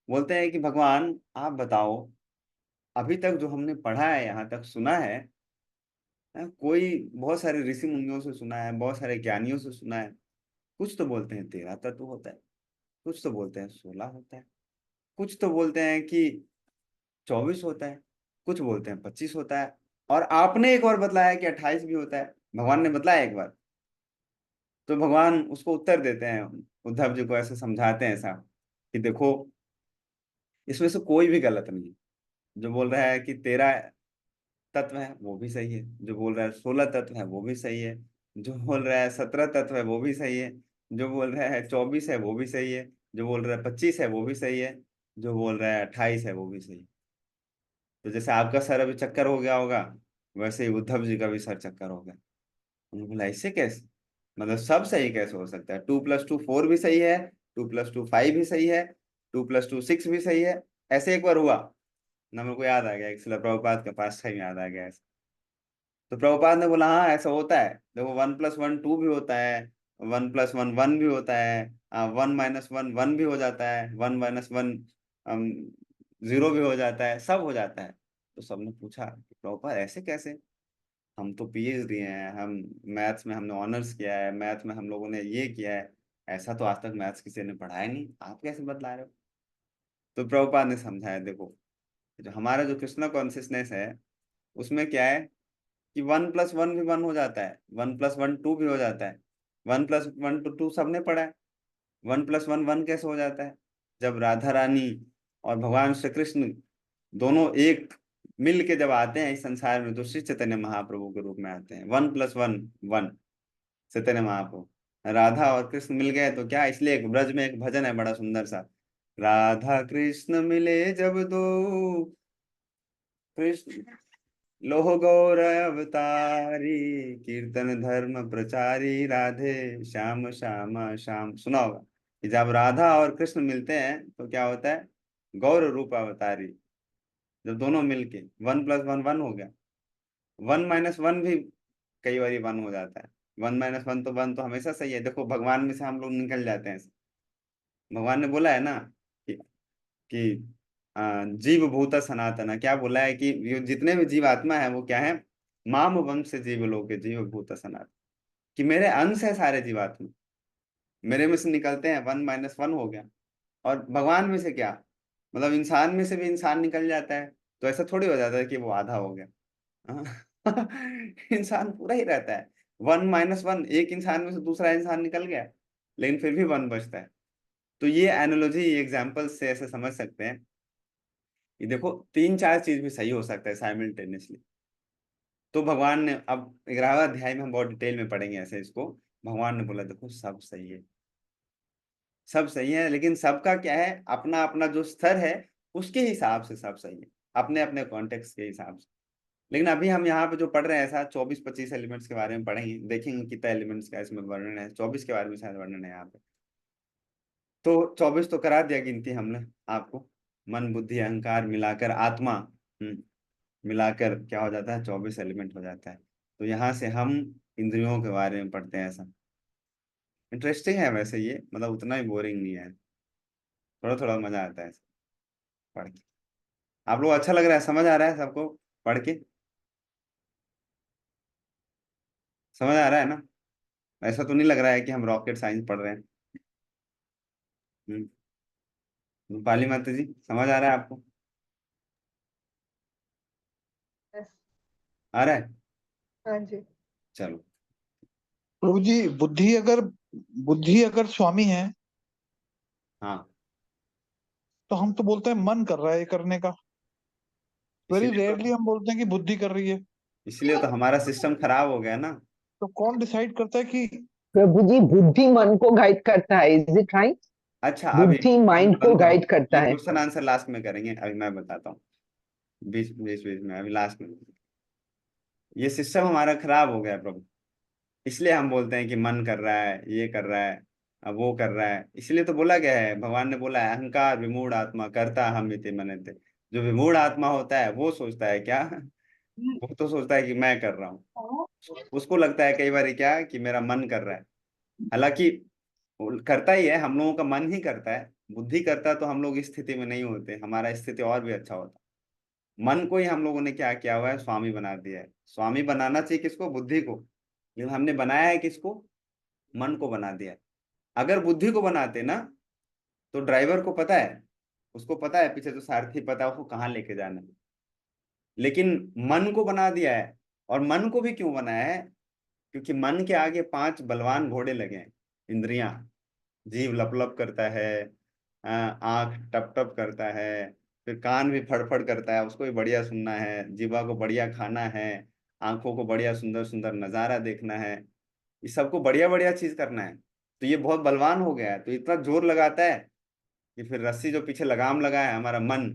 बोलते हैं कि भगवान आप बताओ, अभी तक जो हमने पढ़ा है, यहाँ तक सुना है, कोई बहुत सारे ऋषि मुनियों से सुना है, बहुत सारे ज्ञानियों से सुना है, कुछ तो बोलते हैं 13 तत्व होता है, कुछ तो बोलते हैं 16 होता है, कुछ तो बोलते हैं कि 24 होता है, कुछ बोलते हैं 25 होता है, और आपने एक और बतलाया कि 28 भी होता है, भगवान ने बतलाया एक बार। तो भगवान उसको उत्तर देते हैं, उद्धव जी को ऐसे समझाते हैं ऐसा कि देखो, इसमें से कोई भी गलत नहीं है। जो बोल रहा है कि 13 तत्व है वो भी सही है, जो बोल रहा है 16 तत्व है वो भी सही है, जो बोल रहा है 17 तत्व है वो भी सही है, जो बोल रहा है 24 है वो भी सही है, जो बोल रहा है 25 है वो भी सही है, जो बोल रहा है 28 है वो भी सही है। तो जैसे आपका सर अभी चक्कर हो गया होगा, वैसे ही उद्धव जी का भी सर चक्कर हो गया। उन्होंने बोला ऐसे कैसे, मतलब सब सही कैसे हो सकता है? 2 + 2 4 भी सही है, 2 + 2 5 भी सही है, 2 + 2 6 भी सही है। ऐसे एक बार हुआ ना, मेरे को याद आ गया, एक प्रभुपाद के पास टाइम याद आ गया ऐसे। तो प्रभुपाद ने बोला हाँ ऐसा होता है, देखो 1 + 1 2 भी होता है, 1 + 1 1 भी होता है, 1 - 1 1 भी हो जाता है, 1 - 1 0 भी हो जाता है, सब हो जाता है। तो सबने पूछा कि प्रभुपाद ऐसे कैसे, हम तो PhD हैं, हम मैथ्स में हमने ऑनर्स किया है, मैथ में हम लोगों ने ये किया है, ऐसा तो आज तक मैथ्स किसी ने पढ़ाया नहीं, आप कैसे बतला रहे हो? तो प्रभुपाद ने समझाया, देखो जो हमारा जो कृष्णा कॉन्शियसनेस है, उसमें क्या है कि 1 + 1 भी 1 हो जाता है, 1 + 1 2 भी हो जाता है, 1 + 1 तो 2 सबने पढ़ा है। 1 + 1 1 कैसे हो जाता है? जब राधा रानी और भगवान श्री कृष्ण दोनों एक मिल के जब आते हैं इस संसार में, तो श्री चैतन्य महाप्रभु के रूप में आते हैं। 1 + 1 1 चैतन्य महाप्रभु। राधा और कृष्ण मिल गए तो क्या, इसलिए एक ब्रज में एक भजन है बड़ा सुंदर सा, राधा कृष्ण मिले जब दो, कृष्ण लोह गौर अवतारी, कीर्तन धर्म प्रचारी, राधे श्याम श्याम श्याम। सुना होगा कि जब राधा और कृष्ण मिलते हैं तो क्या होता है, गौर रूप अवतारी। जब दोनों मिलके 1 + 1 1 हो गया, 1 - 1 भी कई बार 1 हो जाता है। 1 - 1 तो 1 तो हमेशा सही है। देखो भगवान में से हम लोग निकल जाते हैं। भगवान ने बोला है ना कि जीव भूत सनातन, क्या बोला है कि ये जितने भी जीवात्मा है वो क्या है, माम वंश जीव लोके जीव भूत सनातन, कि मेरे अंश है सारे जीवात्मा, मेरे में से निकलते हैं। 1 - 1 हो गया। और भगवान में से क्या, मतलब इंसान में से भी इंसान निकल जाता है, तो ऐसा थोड़ी हो जाता है कि वो आधा हो गया। हाँ। इंसान पूरा ही रहता है। 1 - 1 एक इंसान में से दूसरा इंसान निकल गया, लेकिन फिर भी 1 बचता है। तो ये एनालॉजी एग्जाम्पल से ऐसे समझ सकते हैं कि देखो 3 4 चीज भी सही हो सकता है साइमल्टेनियसली। तो भगवान ने अब 11वें अध्याय में हम बहुत डिटेल में पढ़ेंगे ऐसे इसको। भगवान ने बोला देखो सब सही है, सब सही है, लेकिन सबका क्या है, अपना अपना जो स्तर है उसके हिसाब से सब सही है, अपने अपने कॉन्टेक्स्ट के हिसाब से। लेकिन अभी हम यहाँ पे जो पढ़ रहे हैं ऐसा 24 25 एलिमेंट्स के बारे में पढ़ेंगे, देखेंगे कितना एलिमेंट्स का इसमें वर्णन है। 24 के बारे में शायद वर्णन है यहाँ पे। तो 24 तो करा दिया गिनती हमने आपको, मन बुद्धि अहंकार मिलाकर आत्मा, मिलाकर क्या हो जाता है, 24 एलिमेंट हो जाता है। तो यहाँ से हम इंद्रियों के बारे में पढ़ते हैं ऐसा। इंटरेस्टिंग है वैसे ये, मतलब उतना ही बोरिंग नहीं है, थोड़ा थोड़ा मजा आता है ऐसा पढ़ के। आप लोग अच्छा लग रहा है, समझ आ रहा है सबको पढ़ के? समझ आ रहा है ना? ऐसा तो नहीं लग रहा है कि हम रॉकेट साइंस पढ़ रहे हैं। हम्म। रूपाली माता जी समझ आ रहा है आपको? आ रहा है? हाँ जी। चलो। प्रभु जी, बुद्धि अगर स्वामी है, हाँ, तो हम तो बोलते हैं मन कर रहा है ये करने का। वेरी इसीलिए तो रेयरली हम बोलते हैं कि बुद्धि कर रही है। इसलिए तो हमारा सिस्टम खराब हो गया ना। तो कौन डिसाइड करता है कि प्रभु जी, बुद्धि मन को गाइड करता है, इज इट राइट? अच्छा अभी बुद्धि माइंड को बंद करो, गाइड करता ये है। क्वेश्चन आंसर लास्ट में करेंगे, अभी मैं बताता हूँ। बीच बीच बीच में, अभी लास्ट में। ये सिस्टम हमारा खराब हो गया प्रभु, इसलिए हम बोलते हैं कि मन कर रहा है, ये कर रहा है, अब वो कर रहा है। इसलिए तो बोला गया है, भगवान ने बोला है अहंकार विमूढ़ आत्मा करता हम इति मनते। जो विमूढ़ आत्मा होता है वो सोचता है क्या, वो तो सोचता है कि मैं कर रहा हूँ। उसको लगता है कई बार क्या कि मेरा मन कर रहा है, हालांकि वो करता ही है, हम लोगों का मन ही करता है। बुद्धि करता तो हम लोग इस स्थिति में नहीं होते, हमारा स्थिति और भी अच्छा होता। मन को ही हम लोगों ने क्या किया हुआ है, स्वामी बना दिया है। स्वामी बनाना चाहिए किसको, बुद्धि को, लेकिन हमने बनाया है किसको, मन को बना दिया है। अगर बुद्धि को बनाते ना, तो ड्राइवर को पता है उसको पता है पीछे जो सारथी, पता है उसको कहाँ लेके जाना है, लेकिन मन को बना दिया है। और मन को भी क्यों बनाया है? क्योंकि मन के आगे 5 बलवान घोड़े लगे हैं, इंद्रियां। जीव लप लप करता है, आंख टप टप करता है, फिर कान भी फड़फड़ करता है, उसको भी बढ़िया सुनना है, जीवा को बढ़िया खाना है, आंखों को बढ़िया सुंदर सुंदर नजारा देखना है, ये सबको बढ़िया बढ़िया चीज करना है। तो ये बहुत बलवान हो गया है, तो इतना जोर लगाता है कि फिर रस्सी जो पीछे लगाम लगा है हमारा मन,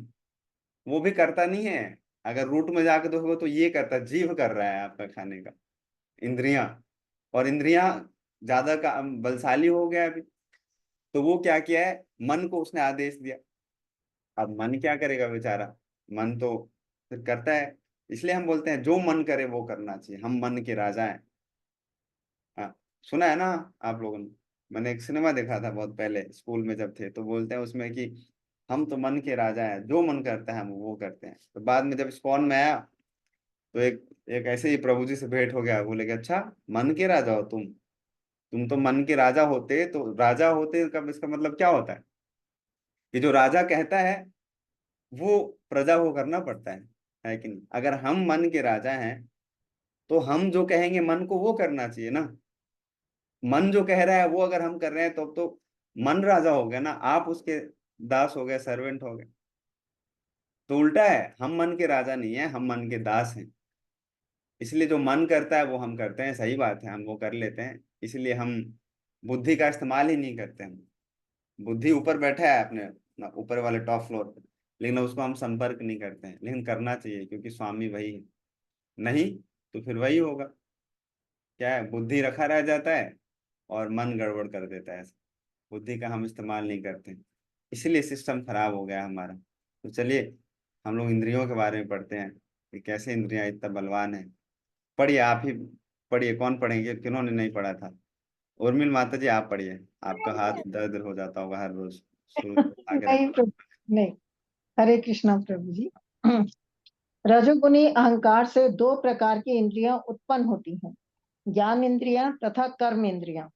वो भी करता नहीं है। अगर रूट में जाके देखोगे तो ये करता है, जीव कर रहा है आपका खाने का, इंद्रियां। और इंद्रियां ज्यादा का बलशाली हो गया अभी, तो वो क्या किया है, मन को उसने आदेश दिया। अब मन क्या करेगा बेचारा, मन तो फिर करता है। इसलिए हम बोलते हैं जो मन करे वो करना चाहिए, हम मन के राजा हैं। हाँ, सुना है ना आप लोगों ने? मैंने एक सिनेमा देखा था बहुत पहले, स्कूल में जब थे, तो बोलते हैं उसमें कि हम तो मन के राजा हैं, जो मन करता है हम वो करते हैं। तो बाद में जब स्पॉन में आया, तो एक एक ऐसे ही प्रभु जी से भेंट हो गया, बोले कि अच्छा मन के राजा हो तुम तो मन के राजा होते, तो राजा होते का इसका मतलब क्या होता है कि जो राजा कहता है वो प्रजा को करना पड़ता है कि नहीं? अगर हम मन के राजा हैं तो हम जो कहेंगे मन को वो करना चाहिए ना। मन जो कह रहा है वो अगर हम कर रहे हैं तो अब तो मन राजा हो गया ना, आप उसके दास हो गए, सर्वेंट हो गए। तो उल्टा है, हम मन के राजा नहीं है, हम मन के दास हैं। इसलिए जो मन करता है वो हम करते हैं, सही बात है, हम वो कर लेते हैं। इसलिए हम बुद्धि का इस्तेमाल ही नहीं करते हैं। बुद्धि ऊपर बैठा है अपने ऊपर वाले टॉप फ्लोर पे, लेकिन उसको हम संपर्क नहीं करते हैं, लेकिन करना चाहिए क्योंकि स्वामी वही है। नहीं तो फिर वही होगा, क्या है, बुद्धि रखा रह जाता है और मन गड़बड़ कर देता है। बुद्धि का हम इस्तेमाल नहीं करते, इसलिए सिस्टम खराब हो गया हमारा। तो चलिए हम लोग इंद्रियों के बारे में पढ़ते हैं कि कैसे इंद्रियां इतना बलवान है। पढ़िए, आप ही पढ़िए, कौन पढ़ेंगे, किन्होंने नहीं पढ़ा था? उर्मिल माता जी आप पढ़िए, आपका हाथ दर्द हो जाता होगा हर रोज, शुरू आगे रख। नहीं प्रभु, नहीं। हरे कृष्णा प्रभु जी। रजोगुणी अहंकार से 2 प्रकार की इंद्रियां उत्पन्न होती हैं, ज्ञान इंद्रियां तथा कर्म इंद्रियां।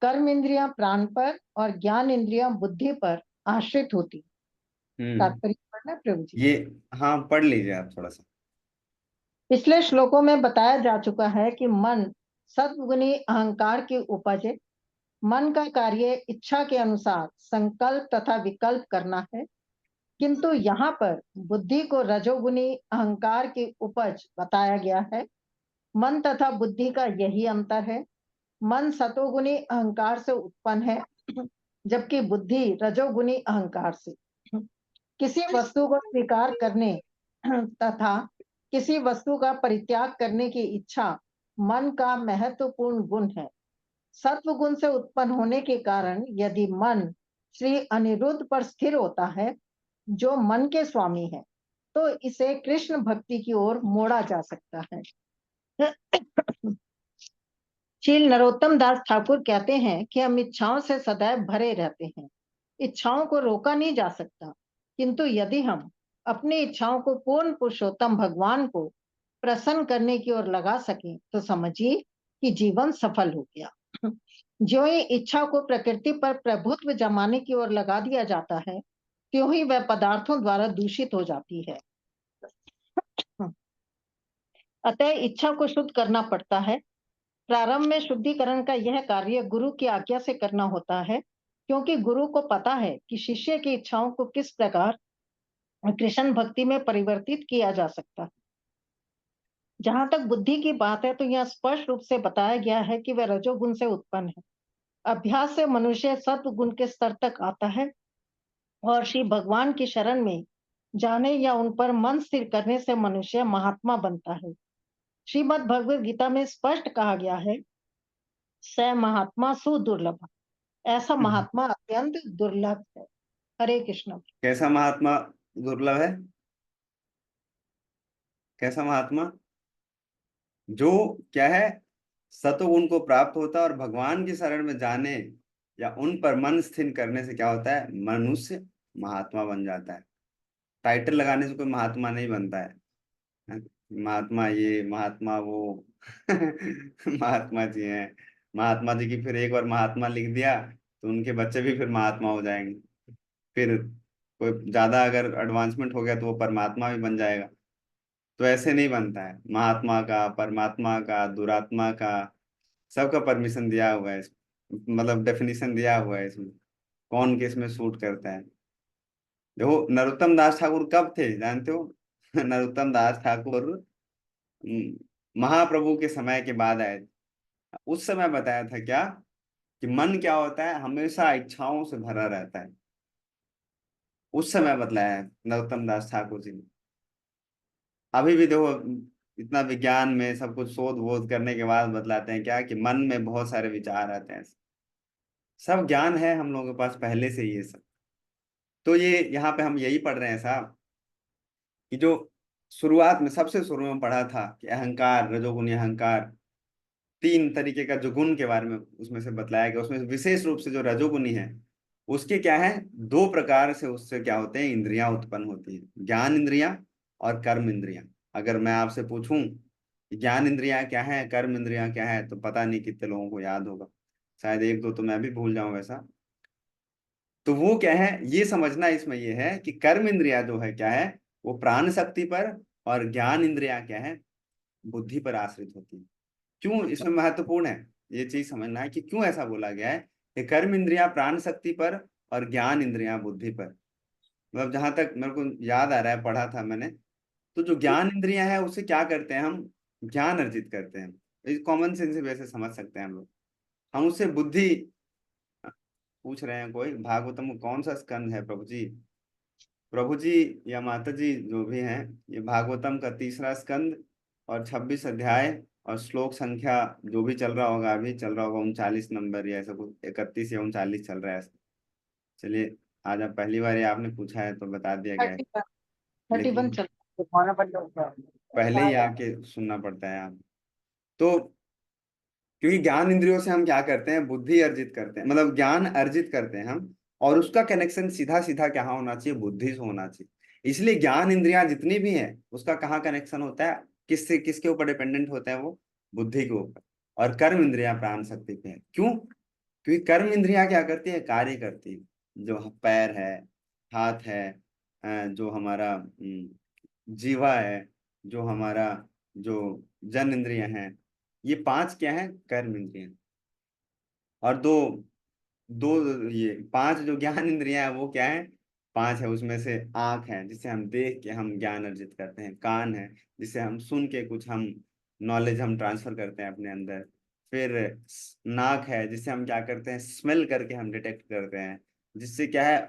कर्म इंद्रियां प्राण पर और ज्ञान इंद्रियां बुद्धि पर आश्रित होती। हम्म। तात्पर्य पढ़ना प्रभु जी। ये, हाँ पढ़ लीजिए आप थोड़ा सा। पिछले श्लोकों में बताया जा चुका है कि मन सद्गुणी अहंकार की उपज है। मन का कार्य इच्छा के अनुसार संकल्प तथा विकल्प करना है, किंतु यहाँ पर बुद्धि को रजोगुणी अहंकार की उपज बताया गया है। मन तथा बुद्धि का यही अंतर है। मन सतोगुणी अहंकार से उत्पन्न है, जबकि बुद्धि रजोगुणी अहंकार से। किसी वस्तु को स्वीकार करने तथा किसी वस्तु का परित्याग करने की इच्छा मन का महत्वपूर्ण गुण है। सत्व गुण से उत्पन्न होने के कारण यदि मन श्री अनिरुद्ध पर स्थिर होता है, जो मन के स्वामी है, तो इसे कृष्ण भक्ति की ओर मोड़ा जा सकता है। श्री नरोत्तम दास ठाकुर कहते हैं कि हम इच्छाओं से सदैव भरे रहते हैं, इच्छाओं को रोका नहीं जा सकता, किंतु यदि हम अपनी इच्छाओं को पूर्ण पुरुषोत्तम भगवान को प्रसन्न करने की ओर लगा सकें तो समझिए कि जीवन सफल हो गया। जो ही इच्छा को प्रकृति पर प्रभुत्व जमाने की ओर लगा दिया जाता है, त्यों ही वह पदार्थों द्वारा दूषित हो जाती है। अतः इच्छा को शुद्ध करना पड़ता है। प्रारंभ में शुद्धिकरण का यह कार्य गुरु की आज्ञा से करना होता है, क्योंकि गुरु को पता है कि शिष्य की इच्छाओं को किस प्रकार कृष्ण भक्ति में परिवर्तित किया जा सकता है। जहां तक बुद्धि की बात है तो यह स्पष्ट रूप से बताया गया है कि वह रजोगुण से उत्पन्न है। अभ्यास से मनुष्य सत्व गुण के स्तर तक आता है और श्री भगवान की शरण में जाने या उन पर मन स्थिर करने से मनुष्य महात्मा बनता है। श्रीमद् भगवद गीता में स्पष्ट कहा गया है, स महात्मा सुदुर्लभ। ऐसा महात्मा अत्यंत दुर्लभ है। हरे कृष्ण। कैसा महात्मा दुर्लभ है? कैसा महात्मा? जो क्या है, सतोगुण को प्राप्त होता है और भगवान की शरण में जाने या उन पर मन स्थिर करने से क्या होता है, मनुष्य महात्मा बन जाता है। टाइटल लगाने से कोई महात्मा नहीं बनता है। महात्मा ये, महात्मा वो महात्मा जी हैं। महात्मा जी की फिर एक बार महात्मा लिख दिया तो उनके बच्चे भी फिर महात्मा हो जाएंगे। फिर कोई ज्यादा अगर एडवांसमेंट हो गया तो वो परमात्मा भी बन जाएगा। तो ऐसे नहीं बनता है। महात्मा का, परमात्मा का, दुरात्मा का, सबका परमिशन दिया हुआ है मतलब डेफिनेशन दिया हुआ है इसमें, कौन किस में सूट करता है। देखो नरोत्तम दास ठाकुर कब थे जानते हो? नरोत्तम दास ठाकुर महाप्रभु के समय के बाद आए थे। उस समय बताया था क्या कि मन क्या होता है, हमेशा इच्छाओं से भरा रहता है। उस समय बतलाया है नरोत्तम दास ठाकुर जी ने। अभी भी देखो इतना विज्ञान में सब कुछ शोध वोध करने के बाद बतलाते हैं क्या कि मन में बहुत सारे विचार आते हैं। सब ज्ञान है हम लोगों के पास पहले से ही ये सब। तो ये यहाँ पे हम यही पढ़ रहे हैं साहब कि जो शुरुआत में सबसे शुरू में पढ़ा था कि अहंकार, रजोगुणी अहंकार, तीन तरीके का जो गुण के बारे में उसमें से बतलाया गया। उसमें विशेष रूप से जो रजोगुणी है उसके क्या है, दो प्रकार से उससे क्या होते हैं, इंद्रियां उत्पन्न होती है, ज्ञान इंद्रियां और कर्म इंद्रियां। अगर मैं आपसे पूछूं कि ज्ञान इंद्रियां क्या है, कर्म इंद्रियां क्या है, तो पता नहीं कितने लोगों को याद होगा, शायद एक दो तो मैं भी भूल जाऊं वैसा। तो वो क्या है ये समझना इसमें ये है कि कर्म इंद्रिया जो है क्या है, वो प्राण शक्ति पर, और ज्ञान इंद्रिया क्या है, बुद्धि पर आश्रित होती है। क्यों इसमें महत्वपूर्ण है ये चीज समझना है कि क्यों ऐसा बोला गया है कि कर्म इंद्रिया प्राण शक्ति पर और ज्ञान इंद्रिया बुद्धि पर। मतलब जहां तक मेरे को याद आ रहा है, पढ़ा था मैंने, तो जो ज्ञान इंद्रिया है उससे क्या करते हैं हम, ज्ञान अर्जित करते हैं। इस कॉमन सेंस से वैसे समझ सकते हैं हम लोग। हम उससे बुद्धि, पूछ रहे हैं कोई भागवतम में कौन सा स्कंद है प्रभु जी? प्रभु जी या माता जी जो भी हैं, ये भागवतम का तीसरा स्कंद और 26 अध्याय और श्लोक संख्या जो भी चल रहा होगा, अभी चल रहा होगा 39 नंबर या ऐसा कुछ, 31 या 39 चल रहा है ऐसा। चलिए, आज आप पहली बार ये आपने पूछा है तो बता दिया गया है, 31 लेकिन चल पहले ही आके सुनना पड़ता है आप। तो क्योंकि ज्ञान इंद्रियों से हम क्या करते हैं, बुद्धि अर्जित करते हैं, मतलब ज्ञान अर्जित करते हैं हम, और उसका कनेक्शन सीधा सीधा क्या होना चाहिए, बुद्धि से होना चाहिए। इसलिए ज्ञान इंद्रियां जितनी भी हैं उसका कहाँ कनेक्शन होता है, किससे किसके ऊपर डिपेंडेंट होता है वो, बुद्धि के ऊपर। और कर्म इंद्रियां प्राण शक्ति पे है। क्यों? क्योंकि कर्म इंद्रियां क्या करती है, कार्य करती है। जो पैर है, हाथ है, जो हमारा जीवा है, जो हमारा जो जन इंद्रियां हैं, ये पांच क्या है, कर्म इंद्रियां। और दो दो ये पांच जो ज्ञान इंद्रियां हैं वो क्या है, पांच है। उसमें से आंख है जिससे हम देख के हम ज्ञान अर्जित करते हैं, कान है जिससे हम सुन के कुछ हम नॉलेज हम ट्रांसफर करते हैं अपने अंदर, फिर नाक है जिससे हम क्या करते हैं, स्मेल करके हम डिटेक्ट करते हैं, जिससे क्या है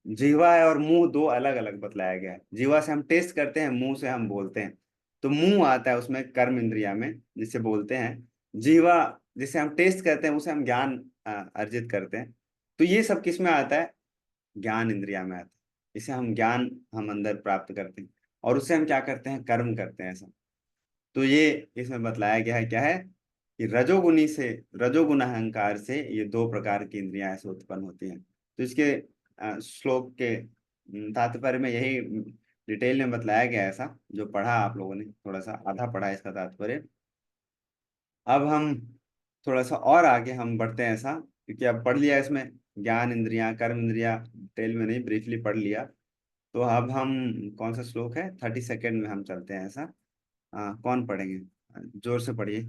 जीवा है। और मुंह दो अलग अलग बतलाया गया है। जीवा से हम टेस्ट करते हैं, मुंह से हम बोलते हैं। तो मुंह आता है उसमें कर्म इंद्रिया में जिससे बोलते हैं। जीवा जिसे हम टेस्ट करते हैं उसे हम ज्ञान अर्जित करते हैं। तो ये सब किस में आता है, ज्ञान इंद्रिया में आता है। इसे हम ज्ञान हम अंदर प्राप्त करते हैं और उससे हम क्या करते हैं, कर्म करते हैं ऐसा। तो ये इसमें बतलाया गया है क्या है कि रजोगुनी से, रजोगुण अहंकार से ये दो प्रकार की इंद्रियां ऐसे उत्पन्न होती हैं। तो इसके श्लोक के तात्पर्य में यही डिटेल में बतलाया गया है ऐसा, जो पढ़ा आप लोगों ने, थोड़ा सा आधा पढ़ा है इसका तात्पर्य। अब हम थोड़ा सा और आगे हम बढ़ते हैं ऐसा, क्योंकि अब पढ़ लिया इसमें ज्ञान इंद्रियां कर्म इंद्रियां, डिटेल में नहीं, ब्रीफली पढ़ लिया। तो अब हम कौन सा श्लोक है, 32 में हम चलते हैं ऐसा। कौन पढ़ेंगे, जोर से पढ़िए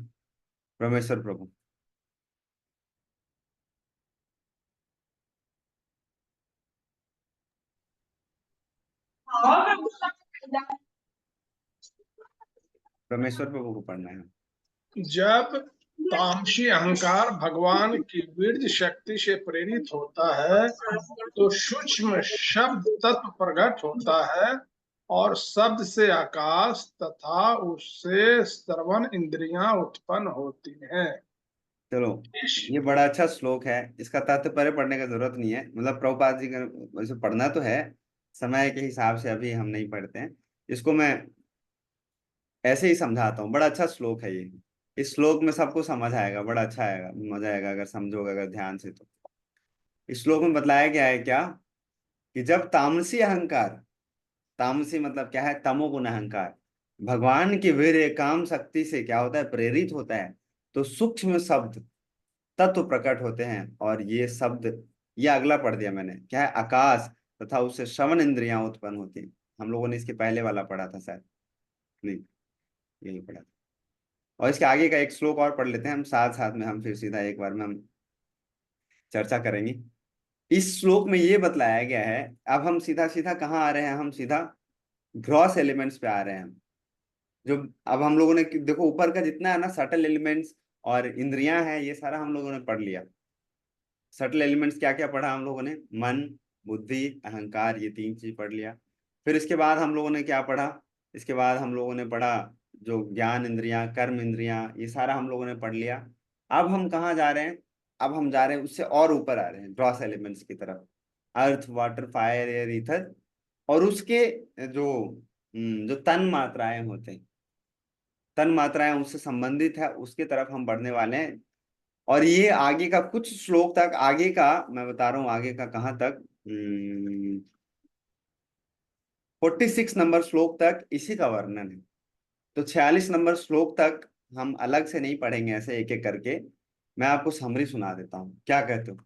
परमेश्वर प्रभु। परमेश्वर प्रभु को पढ़ना है। जब तामसी अहंकार भगवान की वीर्य शक्ति से प्रेरित होता है तो सूक्ष्म शब्द तत्व प्रकट होता है और शब्द से आकाश तथा उससे श्रवण इंद्रियां उत्पन्न होती हैं। चलो, ये बड़ा अच्छा श्लोक है। इसका तात्पर्य पढ़ने का जरूरत नहीं है, मतलब प्रभुपाद जी का वैसे पढ़ना तो है, समय के हिसाब से अभी हम नहीं पढ़ते हैं इसको। मैं ऐसे ही समझाता हूँ, बड़ा अच्छा श्लोक है ये। इस श्लोक में सबको समझ आएगा, बड़ा अच्छा आएगा, मजा आएगा अगर समझोगे, अगर ध्यान से। तो इस श्लोक में बतलाया गया है क्या कि जब तामसी अहंकार, तामसी मतलब क्या है, तमोगुण अहंकार, भगवान की वीर काम शक्ति से क्या होता है, प्रेरित होता है, तो सूक्ष्म शब्द तत्व प्रकट होते हैं। और ये शब्द ये अगला पढ़ दिया मैंने, क्या है, आकाश तथा उससे श्रवण इंद्रियां उत्पन्न होती हैं। हम लोगों ने इसके पहले वाला पढ़ा था शायद, नहीं यही पढ़ा था। और इसके आगे का एक श्लोक और पढ़ लेते हैं हम साथ साथ में, हम फिर सीधा एक बार में हम चर्चा करेंगे। इस श्लोक में ये बतलाया गया है, अब हम सीधा सीधा कहाँ आ रहे हैं, हम सीधा ग्रॉस एलिमेंट्स पे आ रहे हैं हम। जो अब हम लोगों ने देखो ऊपर का जितना है ना सटल एलिमेंट्स और इंद्रियां हैं, ये सारा हम लोगों ने पढ़ लिया। सटल एलिमेंट्स क्या क्या पढ़ा हम लोगों ने, मन, बुद्धि, अहंकार, ये 3 चीज पढ़ लिया। फिर इसके बाद हम लोगों ने क्या पढ़ा, इसके बाद हम लोगों ने पढ़ा जो ज्ञान इंद्रियां, कर्म इंद्रियां, ये सारा हम लोगों ने पढ़ लिया। अब हम कहाँ जा रहे हैं, अब हम जा रहे हैं उससे और ऊपर आ रहे हैं ग्रॉस एलिमेंट्स की तरफ, अर्थ, वाटर, फायर, एयर, ईथर, और उसके जो तन मात्राएं होते हैं, तन मात्राएं उससे संबंधित है, उसके तरफ हम बढ़ने वाले हैं। और ये आगे का कुछ श्लोक तक, आगे का मैं बता रहा हूं, आगे का कहाँ तक, 46 नंबर श्लोक तक इसी का वर्णन है। तो 46 नंबर श्लोक तक हम अलग से नहीं पढ़ेंगे ऐसे एक एक करके, मैं आपको समरी सुना देता हूँ, क्या कहते हो?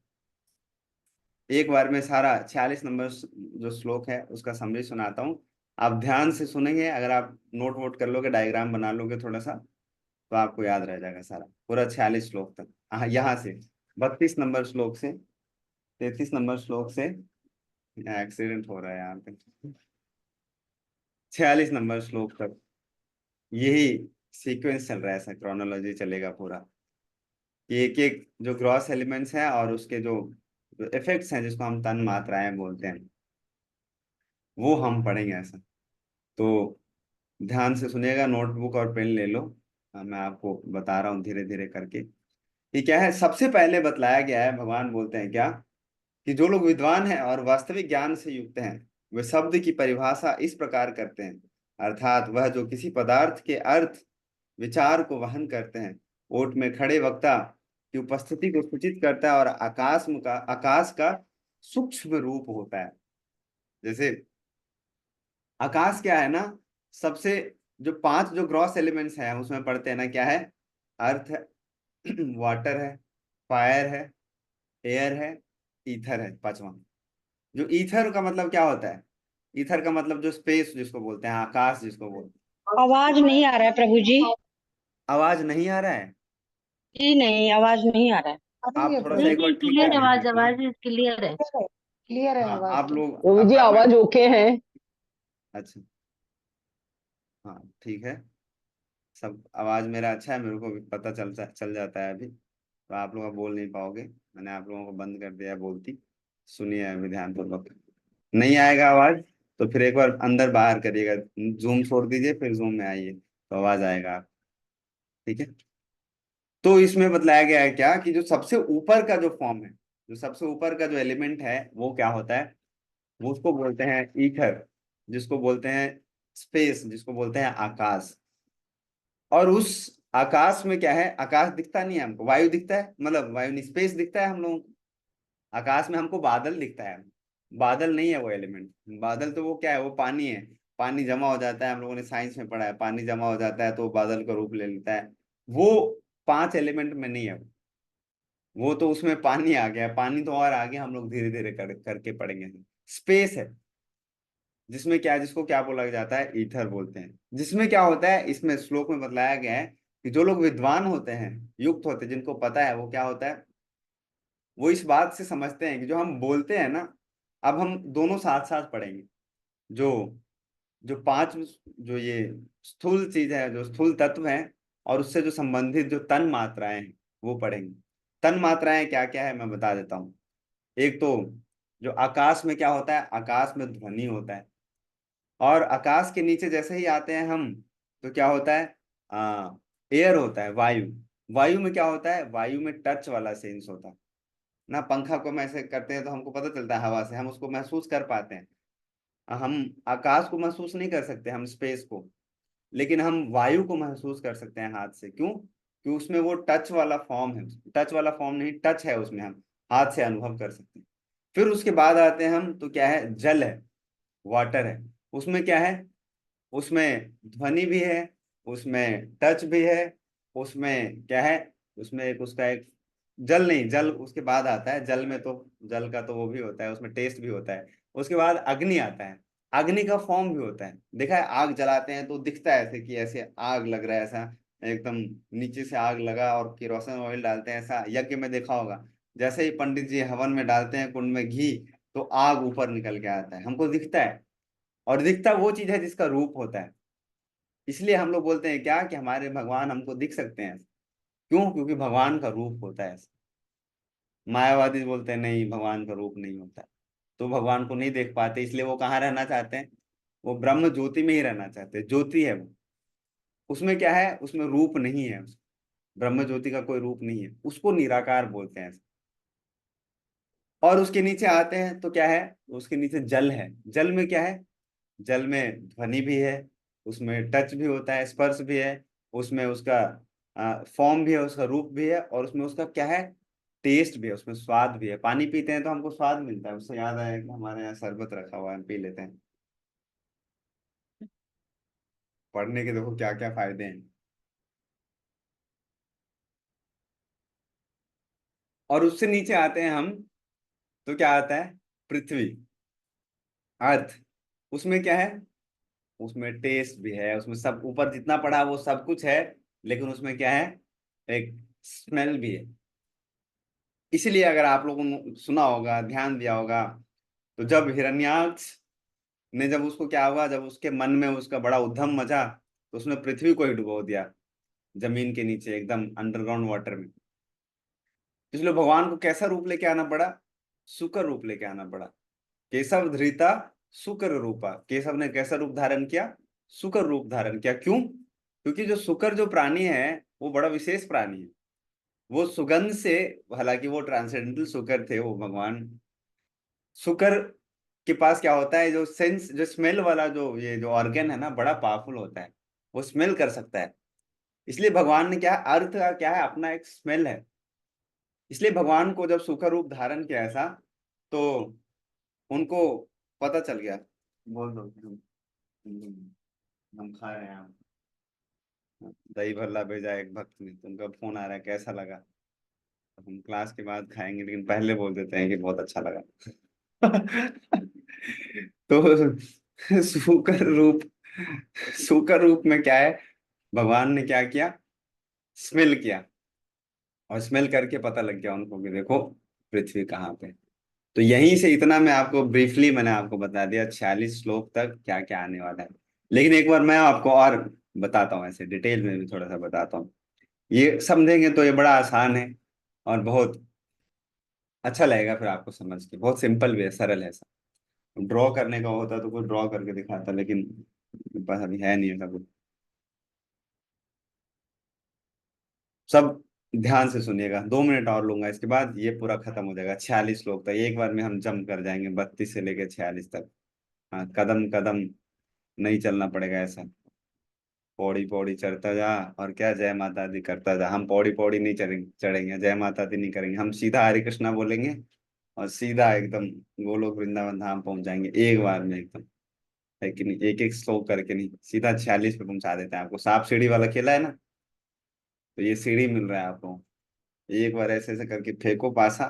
एक बार में सारा 46 नंबर जो श्लोक है उसका समरी सुनाता हूँ, आप ध्यान से सुनेंगे। अगर आप नोट वोट कर लोगे, डायग्राम बना लोगे थोड़ा सा, तो आपको याद रह जाएगा सारा पूरा 46 श्लोक तक। यहाँ से 32 नंबर श्लोक से 33 नंबर श्लोक से, एक्सीडेंट हो रहा है यहाँ पे, 46 नंबर श्लोक तक यही सीक्वेंस चल रहा है, ऐसा क्रोनोलॉजी चलेगा पूरा। ये एक एक जो ग्रॉस एलिमेंट्स हैं और उसके जो इफेक्ट्स हैं, जिसको हम तन मात्राएं बोलते हैं, वो हम पढ़ेंगे ऐसा। तो ध्यान से सुनिएगा, नोटबुक और पेन ले लो। मैं आपको बता रहा हूँ धीरे धीरे करके। ये क्या है, सबसे पहले बतलाया गया है, भगवान बोलते हैं क्या, कि जो लोग विद्वान हैं और वास्तविक ज्ञान से युक्त हैं, वे शब्द की परिभाषा इस प्रकार करते हैं, अर्थात वह जो किसी पदार्थ के अर्थ विचार को वहन करते हैं, ओट में खड़े वक्ता की उपस्थिति को सूचित करता है और आकाश का सूक्ष्म रूप होता है। जैसे आकाश क्या है ना, सबसे जो 5 जो ग्रॉस एलिमेंट्स हैं उसमें पढ़ते हैं ना, क्या है, अर्थ है, वाटर है, फायर है, एयर है, ईथर है 5वां। जो ईथर का मतलब क्या होता है, ईथर का मतलब जो स्पेस जिसको बोलते हैं, आकाश जिसको बोलते हैं। आवाज नहीं आ रहा है प्रभु जी। आवाज नहीं आ रहा है? जी नहीं, आवाज नहीं आ रहा है। आप थोड़ा सा नहीं एक बार नहीं, ठीक क्लियर कर आवाज, लीजिए। आवाज क्लियर है, क्लियर है हाँ आवाज आप तो। लोग प्रभु जी आवाज ओके है? अच्छा, हाँ ठीक है, सब आवाज मेरा अच्छा है, मेरे को भी पता चल जाता है अभी। तो आप लोग अब बोल नहीं पाओगे, मैंने आप लोगों को बंद कर दिया है बोलती। सुनिए अभी ध्यानपूर्वक, नहीं आएगा आवाज तो फिर एक बार अंदर बाहर करिएगा, जूम छोड़ दीजिए फिर जूम में आइए तो आवाज आएगा आप, ठीक है। तो इसमें बतलाया गया है क्या, कि जो सबसे ऊपर का जो फॉर्म है, जो सबसे ऊपर का जो एलिमेंट है वो क्या होता है, वो उसको बोलते हैं ईथर, जिसको बोलते हैं स्पेस, जिसको बोलते हैं आकाश। और उस आकाश में क्या है, आकाश दिखता नहीं है हमको, वायु दिखता है, मतलब वायु नहीं, स्पेस दिखता है हम लोगों को। आकाश में हमको बादल दिखता है, बादल नहीं है वो एलिमेंट। बादल तो वो क्या है, वो पानी है, पानी जमा हो जाता है, हम लोगों ने साइंस में पढ़ा है, पानी जमा हो जाता है तो वो बादल का रूप ले लेता है। वो 5 एलिमेंट में नहीं है, वो तो उसमें पानी आ गया, पानी तो और आगे हम लोग धीरे धीरे करके पढ़ेंगे। स्पेस है जिसमें क्या, जिसको क्या बोला जाता है, ईथर बोलते हैं। जिसमें क्या होता है, इसमें श्लोक में बतलाया गया है कि जो लोग विद्वान होते हैं, युक्त होते हैं, जिनको पता है, वो क्या होता है, वो इस बात से समझते हैं कि जो हम बोलते हैं ना, अब हम दोनों साथ साथ पढ़ेंगे। जो जो 5 जो ये स्थूल चीज है, जो स्थूल तत्व है, और उससे जो संबंधित जो तन मात्राएं हैं वो पढ़ेंगे। तन मात्राएं क्या क्या है मैं बता देता हूँ। एक तो जो आकाश में क्या होता है, आकाश में ध्वनि होता है, और आकाश के नीचे जैसे ही आते हैं हम, तो क्या होता है, एयर होता है, वायु। वायु में क्या होता है, वायु में टच वाला सेंस होता है ना, पंखा को हम ऐसे करते हैं तो हमको पता चलता है हवा से, हम उसको महसूस कर पाते हैं। हम आकाश को महसूस नहीं कर सकते, हम स्पेस को, लेकिन हम वायु को महसूस कर सकते हैं हाथ से। क्यों? कि उसमें वो टच वाला फॉर्म है, टच वाला फॉर्म नहीं, टच है उसमें, हम हाथ से अनुभव कर सकते हैं। फिर उसके बाद आते हैं हम, तो क्या है, जल है, वाटर है। उसमें क्या है, उसमें ध्वनि भी है, उसमें टच भी है, उसमें क्या है, उसमें एक उसका एक जल नहीं, जल उसके बाद आता है। जल में तो जल का तो वो भी होता है, उसमें टेस्ट भी होता है। उसके बाद अग्नि आता है। अग्नि का फॉर्म भी होता है। देखा है आग जलाते हैं तो दिखता है ऐसे कि ऐसे आग लग रहा है, ऐसा एकदम नीचे से आग लगा, और केरोसिन ऑयल डालते हैं, ऐसा यज्ञ में देखा होगा। जैसे ही पंडित जी हवन में डालते हैं कुंड में घी, तो आग ऊपर निकल के आता है, हमको दिखता है। और दिखता वो चीज है जिसका रूप होता है। इसलिए हम लोग बोलते हैं क्या, कि हमारे भगवान हमको दिख सकते हैं। क्यों? क्योंकि भगवान का रूप होता है। मायावादी बोलते हैं नहीं, भगवान का रूप नहीं होता। तो भगवान को नहीं देख पाते, इसलिए वो कहाँ रहना चाहते हैं? वो ब्रह्म ज्योति में ही रहना चाहते हैं। ज्योति है वो, उसमें क्या है? उसमें रूप नहीं है। ब्रह्म ज्योति का कोई रूप नहीं है, उसको निराकार बोलते हैं। और उसके नीचे आते हैं तो क्या है? उसके नीचे जल है। जल में क्या है? जल में ध्वनि भी है, उसमें टच भी होता है, स्पर्श भी है, उसमें उसका फॉर्म भी है, उसका रूप भी है, और उसमें उसका क्या है? टेस्ट भी है, उसमें स्वाद भी है। पानी पीते हैं तो हमको स्वाद मिलता है। उससे याद आया कि हमारे यहाँ शरबत रखा हुआ है, हम पी लेते हैं। पढ़ने के देखो क्या क्या फायदे हैं। और उससे नीचे आते हैं हम तो क्या आता है? पृथ्वी, अर्थ। उसमें क्या है? उसमें टेस्ट भी है, उसमें सब ऊपर जितना पड़ा वो सब कुछ है, लेकिन उसमें क्या है? एक स्मेल भी है। इसलिए अगर आप लोगों ने सुना होगा, ध्यान दिया होगा, तो जब हिरण्याक्ष ने, जब उसको क्या हुआ, जब उसके मन में उसका बड़ा उद्यम मचा, तो उसने पृथ्वी को ही डुबो दिया, जमीन के नीचे एकदम अंडरग्राउंड वाटर में। इसलिए भगवान को कैसा रूप लेके आना पड़ा? शुकर रूप लेके आना पड़ा। केशव धृता शुकर रूपा। केशव ने कैसा रूप धारण किया? शुकर रूप धारण किया। क्यों? क्योंकि जो शुकर जो प्राणी है वो बड़ा विशेष प्राणी है। वो सुगंध से, हालांकि वो ट्रांसेंडेंटल शुकर थे वो भगवान। शुकर के पास क्या होता है? जो सेंस, जो स्मेल वाला जो ये जो ऑर्गन है ना, बड़ा पावरफुल होता है। वो स्मेल कर सकता है। इसलिए भगवान ने क्या है? अर्थ का क्या है? अपना एक स्मेल है। इसलिए भगवान को जब सूखा रूप धारण किया ऐसा, तो उनको पता चल गया। बोल दो कि हम खा रहे हैं। हम दही भल्ला भेजा एक भक्त ने, तो उनका फोन आ रहा है कैसा लगा। तो हम क्लास के बाद खाएंगे, लेकिन पहले बोल देते हैं कि बहुत अच्छा लगा। तो सूकर रूप, सूकर रूप में क्या है? भगवान ने क्या किया? स्मेल किया, और स्मेल करके पता लग गया उनको कि देखो पृथ्वी कहाँ पे। तो यहीं से इतना मैं आपको ब्रीफली मैंने आपको बता दिया 46 श्लोक तक क्या क्या आने वाला है। लेकिन एक बार मैं आपको और बताता हूँ, ऐसे डिटेल में भी थोड़ा सा बताता हूँ। ये समझेंगे तो ये बड़ा आसान है, और बहुत अच्छा लगेगा फिर आपको समझ के। बहुत सिंपल भी है, सरल है। ड्रॉ करने का होता तो कोई ड्रॉ करके दिखाता, लेकिन मेरे पास अभी है नहीं ऐसा कुछ। सब ध्यान से सुनिएगा, 2 मिनट और लूंगा, इसके बाद ये पूरा खत्म हो जाएगा। 46 लोग तक एक बार में हम जंप कर जाएंगे, 32 से लेकर 46 तक। हाँ, कदम कदम नहीं चलना पड़ेगा ऐसा। पौड़ी पौड़ी चढ़ता जा, और क्या जय माता दी करता जा। हम पौड़ी पौड़ी नहीं चढ़ेंगे, चढ़ेंगे जय माता दी नहीं करेंगे, हम सीधा हरे कृष्णा बोलेंगे, और सीधा एकदम गोलोक वृंदावन धाम पहुंच जाएंगे एक बार में एकदम। है कि नहीं? एक एक श्लोक करके नहीं, सीधा 46 पे पहुंचा देते हैं आपको। सांप सीढ़ी वाला खेला है ना, तो ये सीढ़ी मिल रहा है आपको। एक बार ऐसे ऐसे करके फेंको पासा,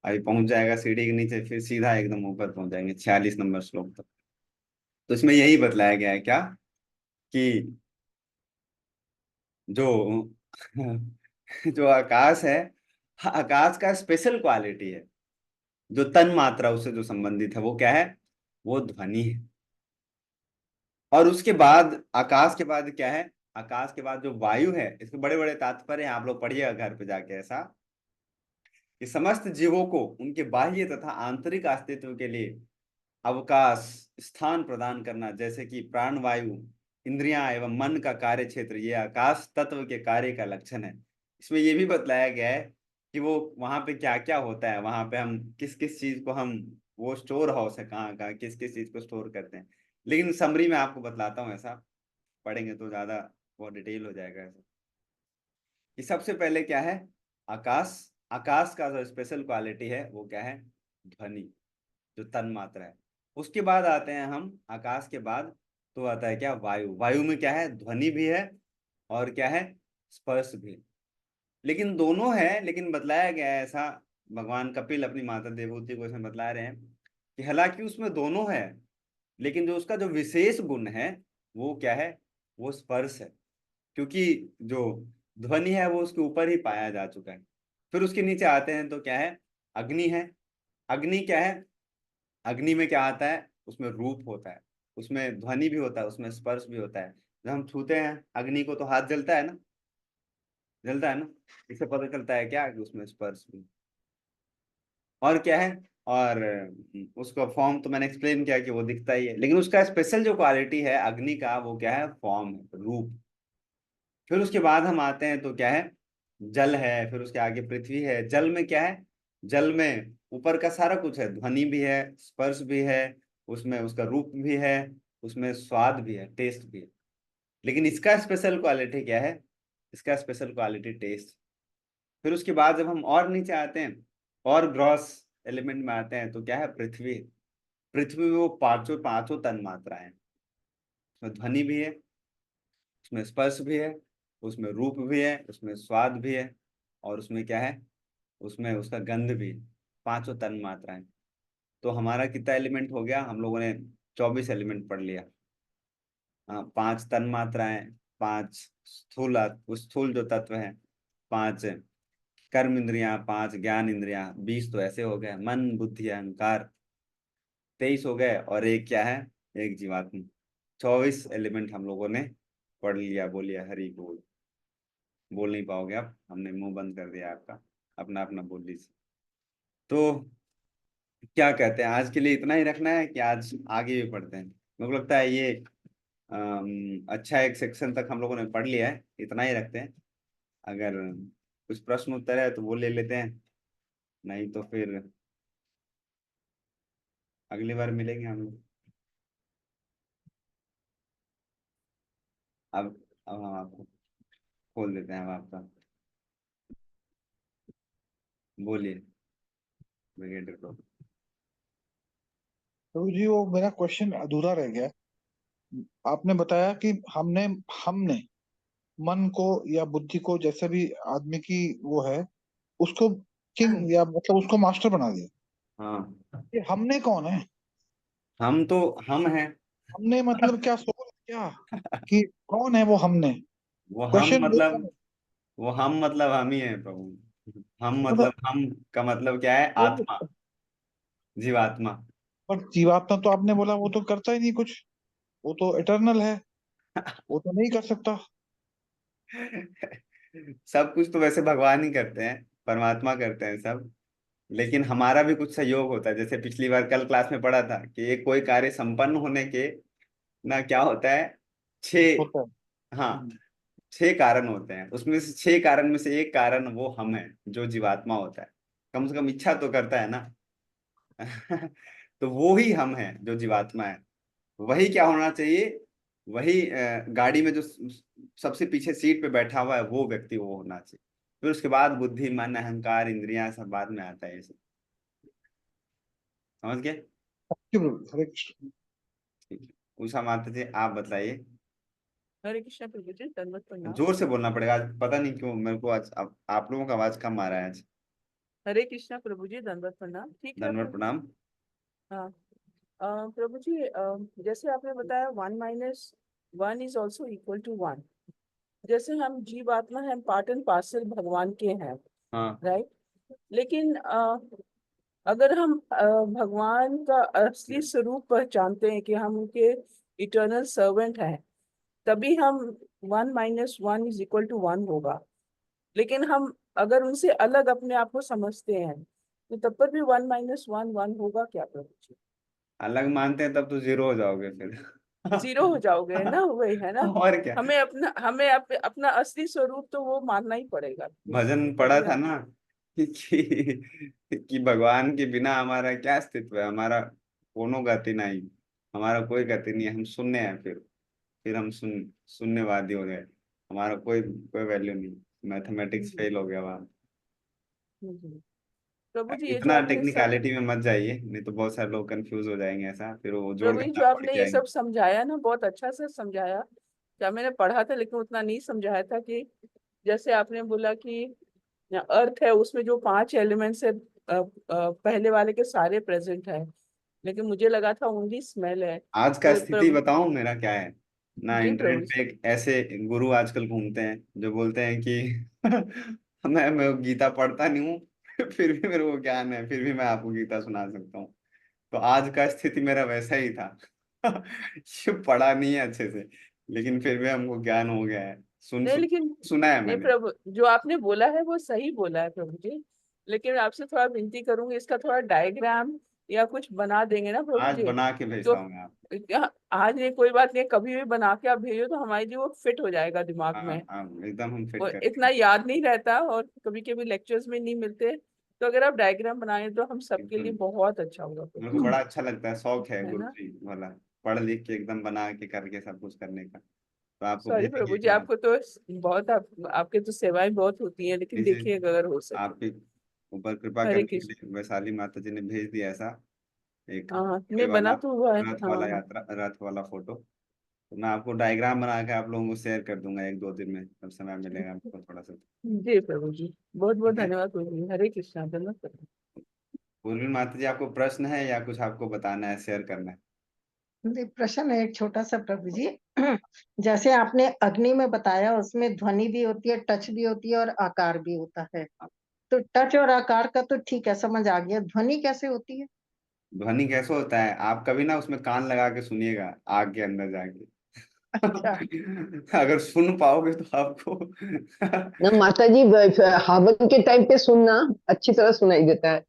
अभी पहुंच जाएगा सीढ़ी के नीचे, फिर सीधा एकदम ऊपर पहुंच जाएंगे 46 नंबर श्लोक तक। तो इसमें यही बतलाया गया है क्या, कि जो जो आकाश है, आकाश का स्पेशल क्वालिटी है, जो तन मात्रा उससे जो संबंधित है वो क्या है? वो ध्वनि है। और उसके बाद, आकाश के बाद क्या है? आकाश के बाद जो वायु है, इसके बड़े बड़े तात्पर्य हैं, आप लोग पढ़िएगा घर पे जाके ऐसा, कि समस्त जीवों को उनके बाह्य तथा आंतरिक अस्तित्व के लिए अवकाश, स्थान प्रदान करना, जैसे कि प्राण वायु, इंद्रियां एवं मन का कार्य क्षेत्र, ये आकाश तत्व के कार्य का लक्षण है। इसमें यह भी बतलाया गया है कि वो वहां पे क्या क्या होता है, वहां पे हम किस किस चीज को हम, वो स्टोर हाउस है कहाँ कहाँ, किस किस चीज को स्टोर करते हैं। लेकिन समरी में आपको बतलाता हूँ, ऐसा पढ़ेंगे तो ज्यादा बहुत डिटेल हो जाएगा ऐसा। कि सबसे पहले क्या है? आकाश। आकाश का जो स्पेशल क्वालिटी है वो क्या है? ध्वनि, जो तन मात्रा है। उसके बाद आते हैं हम, आकाश के बाद तो आता है क्या? वायु। वायु में क्या है? ध्वनि भी है, और क्या है? स्पर्श भी। लेकिन दोनों है, लेकिन बतलाया गया है ऐसा, भगवान कपिल अपनी माता देवहूति को इसमें बतला रहे हैं कि हालांकि उसमें दोनों है, लेकिन जो उसका जो विशेष गुण है वो क्या है, वो स्पर्श है। क्योंकि जो ध्वनि है वो उसके ऊपर ही पाया जा चुका है। फिर उसके नीचे आते हैं तो क्या है, अग्नि है। अग्नि क्या है, अग्नि में क्या आता है, उसमें रूप होता है, उसमें ध्वनि भी होता है, उसमें स्पर्श भी होता है। जब हम छूते हैं अग्नि को तो हाथ जलता है ना, जलता है ना। इससे पता चलता है क्या, कि उसमें स्पर्श भी। और क्या है, और उसका फॉर्म तो मैंने एक्सप्लेन किया कि वो दिखता ही है, लेकिन उसका स्पेशल जो क्वालिटी है अग्नि का, वो क्या है, फॉर्म है, रूप। फिर उसके बाद हम आते हैं तो क्या है, जल है। फिर उसके आगे पृथ्वी है। जल में क्या है, जल में ऊपर का सारा कुछ है, ध्वनि भी है, स्पर्श भी है, उसमें उसका रूप भी है, उसमें स्वाद भी है, टेस्ट भी है। लेकिन इसका स्पेशल क्वालिटी क्या है, इसका स्पेशल क्वालिटी टेस्ट। फिर उसके बाद जब हम और नीचे आते हैं और ग्रॉस एलिमेंट में आते हैं तो क्या है, पृथ्वी। पृथ्वी में वो पांचों पांचों तन मात्राएं, उसमें ध्वनि भी है, उसमें स्पर्श भी है, उसमें रूप भी है, उसमें स्वाद भी है, और उसमें क्या है, उसमें उसका गंध भी है। पांचों तन मात्राएं। तो हमारा कितना एलिमेंट हो गया, हम लोगों ने 24 एलिमेंट पढ़ लिया। हाँ, 5 तन मात्राएं, 5 स्थूल, स्थूल जो तत्व है, 5 कर्म इंद्रियां, 5 ज्ञान इंद्रियां, 20 तो ऐसे हो गए, मन बुद्धि अहंकार 23 हो गए, और एक क्या है, एक जीवात्मा। 24 एलिमेंट हम लोगों ने पढ़ लिया। बोलिए हरि बोल। बोल नहीं पाओगे आप, हमने मुंह बंद कर दिया आपका, अपना अपना बोल लीजिए। तो क्या कहते हैं, आज के लिए इतना ही रखना है कि आज आगे भी पढ़ते हैं। मेरे को लगता है ये अच्छा एक सेक्शन तक हम लोगों ने पढ़ लिया है, इतना ही रखते हैं। अगर कुछ प्रश्न उत्तर है तो वो ले लेते हैं, नहीं तो फिर अगली बार मिलेंगे हम लोग। अब हम आपको खोल देते हैं, अब आपका बोलिए ब्रिगेडियर को। प्रभु जी, वो मेरा क्वेश्चन अधूरा रह गया। आपने बताया कि हमने हमने मन को या बुद्धि को, जैसे भी आदमी की वो है, उसको किंग या मतलब उसको मास्टर बना दिया। हाँ, ये हमने कौन है? हम तो हम हैं। हमने मतलब क्या, सोल क्या, कि कौन है वो हमने? वो हम क्वेश्चन मतलब, वो हम मतलब हम ही हैं प्रभु। हम मतलब, हम का मतलब क्या है, आत्मा, जीवात्मा। पर जीवात्मा तो आपने बोला वो तो करता ही नहीं कुछ, वो तो इटर्नल है, वो तो नहीं कर सकता। सब कुछ तो वैसे भगवान ही करते हैं, परमात्मा करते हैं सब। लेकिन हमारा भी कुछ सहयोग होता है। जैसे पिछली बार कल क्लास में पढ़ा था कि एक कोई कार्य संपन्न होने के ना क्या होता है, होता है। 6, हाँ, 6 कारण होते हैं। उसमें से 6 कारण में से एक कारण वो हम है, जो जीवात्मा होता है। कम से कम इच्छा तो करता है ना। तो वो ही हम है जो जीवात्मा है। वही क्या होना चाहिए, वही गाड़ी में जो सबसे पीछे सीट पे बैठा हुआ है वो व्यक्ति वो होना चाहिए। फिर उसके बाद बुद्धि मन अहंकार इंद्रियां सब बाद में आता है, ये सब। समझ गए? क्यों प्रभु? हरे कृष्ण। ठीक है, उषा माता जी आप बताइए। हरे कृष्ण प्रभु जी, दंडवत प्रणाम। जोर से बोलना पड़ेगा आज, पता नहीं क्यों मेरे को आज आप लोगों का आवाज कम आ रहा है आज। हरे कृष्ण प्रभु जी, दंडवत प्रणाम। ठीक है धन्यवाद, प्रभु जी। प्रणाम। हाँ, प्रभु जी, जैसे आपने बताया 1 - 1 इज ऑल्सो इक्वल टू 1। जैसे हम जीवात्मा हैं, पार्ट एंड पार्सल भगवान के हैं, हाँ, राइट। लेकिन अगर हम भगवान का असली स्वरूप पहचानते हैं कि हम उनके इटर्नल सर्वेंट हैं, तभी हम 1 - 1 इज इक्वल टू 1 होगा। लेकिन हम अगर उनसे अलग अपने आप को समझते हैं, तो तब पर भी 1 - 1 1 होगा क्या प्रभु जी? अलग मानते हैं तब तो 0 हो जाओगे फिर। जीरो हो जाओगे ना, वही है ना। और क्या। हमें अपना असली स्वरूप तो वो मानना ही पड़ेगा, भजन पढ़ा तभी था हम। ना कि भगवान के बिना हमारा क्या अस्तित्व है, हमारा कोनो गति नहीं, हमारा कोई गति नहीं है, हम शून्य हैं। फिर हम शून्यवादी हो गए, हमारा कोई कोई वैल्यू नहीं। मैथमेटिक्स फेल हो गया वहाँ। हम्म। प्रभु जी, ये जो इतना आपने सब टेक्निकलिटी में मत जाइए, नहीं तो बहुत सारे लोग कंफ्यूज हो जाएंगे, ऐसा फिर वो जोड़ प्रभु जी, घटाव जो बढ़ आपने ये जाएंगे। सब समझाया ना, बहुत अच्छा से समझाया। क्या मैंने पढ़ा था, लेकिन उतना नहीं समझाया था कि जैसे आपने बोला कि अर्थ है उसमें जो 5 एलिमेंट्स है, पहले वाले के सारे प्रेजेंट है, लेकिन मुझे लगा था ओनली स्मेल है। आज का तो स्थिति बताऊं मेरा क्या है ना, जी इंटरनेट प्रभु पे जी। एक ऐसे गुरु आजकल घूमते हैं जो बोलते हैं कि मैं गीता पढ़ता नहीं हूँ फिर भी मेरे को ज्ञान है, फिर भी मैं आपको गीता सुना सकता हूँ। तो आज का स्थिति मेरा वैसा ही था ये पढ़ा नहीं है अच्छे से, लेकिन फिर भी हमको ज्ञान हो गया है, नहीं लेकिन सुना है नहीं मैंने। प्रभु, जो आपने बोला है वो सही बोला है प्रभु जी, लेकिन आपसे थोड़ा विनती करूंगी, इसका थोड़ा डायग्राम या कुछ बना देंगे ना प्रभु आज जी। बना के तो भेजता हूँ मैं आपको। आज ये कोई बात नहीं, कभी भी बना के आप भेजो तो हमारे लिए वो फिट हो जाएगा दिमाग हाँ में। हाँ एकदम हम फिट और कर। इतना याद नहीं रहता और कभी कभी लेक्चर्स में नहीं मिलते, तो अगर आप डायग्राम बनाए तो हम सबके लिए बिल्कुल, बहुत अच्छा होगा मेरे प्रभु को जी। बड़ा अच्छा लगता है, शौक है है गुरु ना। जी वाला, पढ़ लिख के एकदम बना के करके सब कुछ करने का। तो आपको सॉरी भेजेंगे प्रभु एक जी, बार। आपको तो बहुत आपके तो सेवाएं बहुत होती हैं, लेकिन इसे देखिए अगर हो सके। आपके ऊपर कृपा हरे करने के कृष्ण। लिए वैशाली माता जी ने भेज दिया ऐसा एक हाँ ये नहीं वाला बना तो हुआ है, रथ हाँ वाला हाँ। यात्रा, रथ वाला फोटो। तो मैं आपको डायग्राम बना के आप लोगों को शेयर कर दूंगा 1-2 दिन में, जब समय मिलेगा आपको थोड़ा सा। जी प्रभु जी, बहुत बहुत ठीक है, धन्यवाद प्रभु जी। हरे कृष्णा, धन्यवाद प्रभु। पूर्वी माता जी आपको प्रश्न है या कुछ आपको बताना है, शेयर करना है? जी, प्रश्न है एक छोटा सा प्रभु जी। जैसे आपने अग्नि में बताया, उसमें ध्वनि भी होती है, टच भी होती है और आकार भी होता है। तो टच और आकार का तो ठीक है, समझ आ गया, ध्वनि कैसे होती है? ध्वनि कैसे होता है, आप कभी ना उसमें कान लगा के सुनिएगा आग के अंदर जाके अच्छा। अगर सुन पाओगे तो आपको ना माता जी, हवन के टाइम पे सुनना अच्छी तरह सुनाई देता है।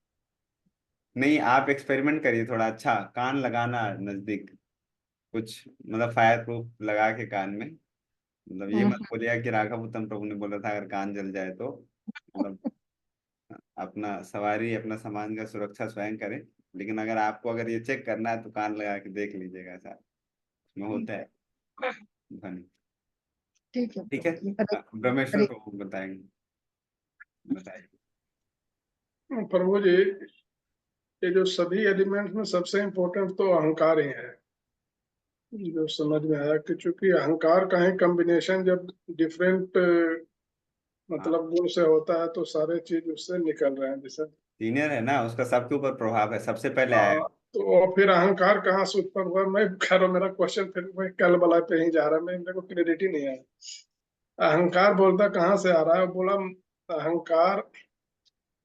नहीं, आप एक्सपेरिमेंट करिए थोड़ा, अच्छा कान लगाना नजदीक, कुछ मतलब फायर प्रूफ लगा के कान में, मतलब ये मत हम्म, बोलिएगा कि राघव उत्तम प्रभु ने बोला था अगर कान जल जाए तो, मतलब अपना सवारी अपना सामान का सुरक्षा स्वयं करें। लेकिन अगर ये चेक करना है तो कान लगा के देख लीजिएगा, ऐसा उसमें होता है ध्वनि। ठीक है ठीक प्रभु है, जी। हरे ब्रह्मेश्वर हरे। प्रभु बताएंगे, बताइए। प्रभु जी, ये जो सभी एलिमेंट्स में सबसे इम्पोर्टेंट तो अहंकार ही है, जो समझ में आया कि चूंकि अहंकार का ही कॉम्बिनेशन जब डिफरेंट हाँ, मतलब गुण से होता है तो सारे चीज उससे निकल रहे हैं जैसे। सीनियर है ना, उसका सबके ऊपर प्रभाव है, सबसे पहले आया। हाँ, तो और फिर अहंकार कहाँ से उत्पन्न हुआ, मैं कह रहा हूँ मेरा क्वेश्चन फिर वही कल वाला पे ही जा रहा है, मेरे को क्रेडिट ही नहीं आया। अहंकार बोलता कहाँ से आ रहा है, बोला अहंकार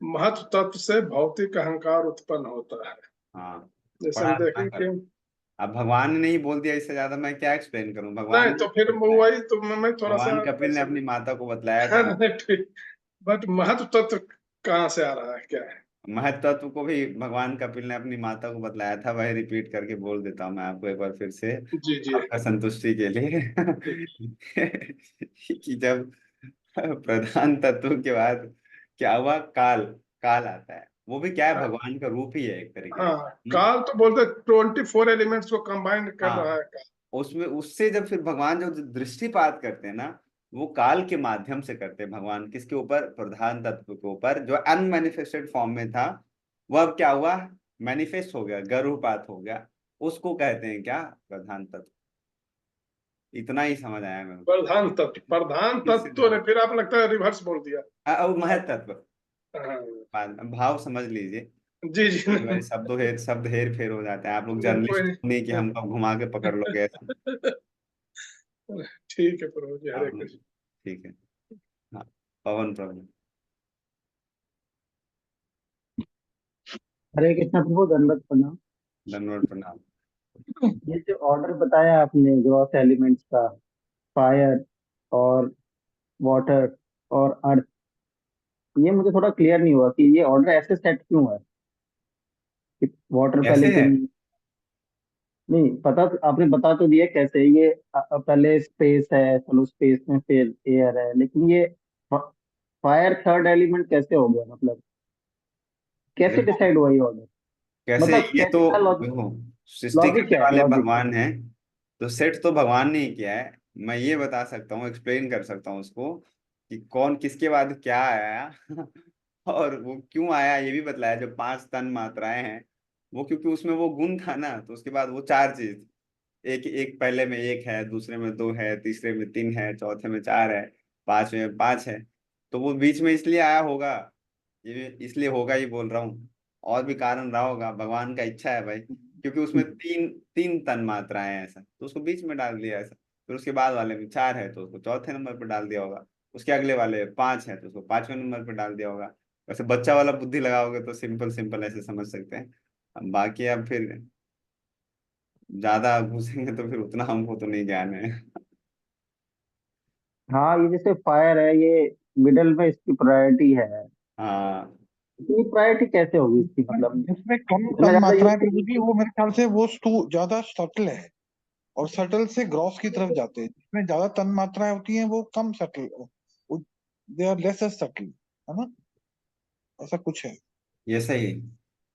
महत्व तत्व से भौतिक अहंकार उत्पन्न होता है। हाँ, जैसे हम पढ़ा सुना देखें कर। कि अब भगवान ने नहीं बोल दिया, इससे ज्यादा मैं क्या एक्सप्लेन करूं, भगवान नहीं, ने तो फिर बताया। वही तो मैं थोड़ा सा भगवान कपिल ने अपनी माता को बतलाया था। नहीं, ठीक, बट महत्व तत्व कहाँ से आ रहा है, क्या है? महत्व तत्व को भी भगवान कपिल ने अपनी माता को बतलाया था, वही रिपीट करके बोल देता हूँ मैं आपको एक बार फिर से, जी जी। आपका संतुष्टि के लिए कि जब प्रधान तत्व के बाद क्या हुआ, काल, काल आता है, वो भी क्या है, भगवान का रूप ही है एक तरीके से। हाँ, काल तो बोलते 24 एलिमेंट्स को कंबाइंड कर रहा हाँ, है काल। उसमें उससे जब फिर भगवान जो दृष्टिपात करते हैं ना, वो काल के माध्यम से करते हैं भगवान, किसके ऊपर, प्रधान तत्व के ऊपर, जो अनमैनिफेस्टेड फॉर्म में था, वो अब क्या हुआ, मैनिफेस्ट हो गया, गर्भपात हो गया, उसको कहते हैं क्या, प्रधान तत्व। इतना ही समझ आया मेरे प्रधान को, इससे तत्व ने ज्यादा फिर आप लगता है रिवर्स बोल दिया। अब महत तत्व, हाँ, भाव समझ लीजिए। जी जी। कई बार शब्द हेर फेर हो जाते हैं, आप लोग कोई जर्नलिस्ट नहीं कि नहीं। हमको घुमा के पकड़ लोगे ऐसा। ठीक है प्रभु जी, हरे आप लोग कृष्ण। ठीक है। हाँ, पवन प्रभु। हरे कृष्ण प्रभु, दंडवत प्रणाम। धन्यवाद, प्रणाम। ये जो ऑर्डर बताया आपने ग्रॉस एलिमेंट्स का, फायर और वाटर और अर्थ, ये मुझे थोड़ा क्लियर नहीं हुआ कि ये ऑर्डर ऐसे सेट क्यों है कि वाटर पहले कैसे क्यों है, नहीं? नहीं पता, आपने बता तो दिया कैसे ये, पहले स्पेस है, चलो स्पेस में फिर एयर है, लेकिन ये फायर थर्ड एलिमेंट कैसे हो गया, मतलब कैसे देखो डिसाइड हुआ ये ऑर्डर? कैसे, मतलब ये तो कैसे का लॉजिक? देखो, सृष्टि लॉजिक करने क्या है, वाले लॉजिक? भगवान हैं, तो सेट तो भगवान ने ही किया है। मैं ये बता सकता हूँ, एक्सप्लेन कर सकता हूँ उसको कि कौन किसके बाद क्या आया और वो क्यों आया, ये भी बतलाया। जो 5 तन मात्राएं हैं, वो क्योंकि उसमें वो गुण था ना, तो उसके बाद वो 4 चीज, एक एक पहले में 1 है, दूसरे में 2 है, तीसरे में 3 है, चौथे में 4 है, पांचवे में 5 है। तो वो बीच में इसलिए आया होगा, ये इसलिए होगा ही बोल रहा हूँ, और भी कारण रहा होगा, भगवान का इच्छा है भाई, क्योंकि उसमें तीन तीन तन मात्राएं हैं ऐसा, तो उसको बीच में डाल दिया ऐसा। फिर उसके बाद वाले में 4 है तो उसको चौथे नंबर पर डाल दिया होगा, उसके अगले वाले 5 है तो उसको 5वें नंबर पर डाल दिया होगा। वैसे बच्चा वाला बुद्धि लगाओगे तो सिंपल सिंपल ऐसे समझ सकते हैं। अब बाकी अब फिर ज्यादा घुसेंगे तो फिर उतना हमको तो नहीं ज्ञान है। हाँ, ये जैसे फायर है, ये मिडल में इसकी प्रायोरिटी है, हाँ इतनी प्रायोरिटी कैसे होगी इसकी, मतलब जिसमें कम इतना तन ज्यादा मात्रा है यूज। प्रभु जी, वो मेरे ख्याल से वो ज्यादा सटल है, और सटल से ग्रॉस की तरफ जाते हैं। जिसमें ज्यादा तन मात्राएं होती हैं वो कम subtle, they are less subtle, है ना, ऐसा कुछ है। ये सही है।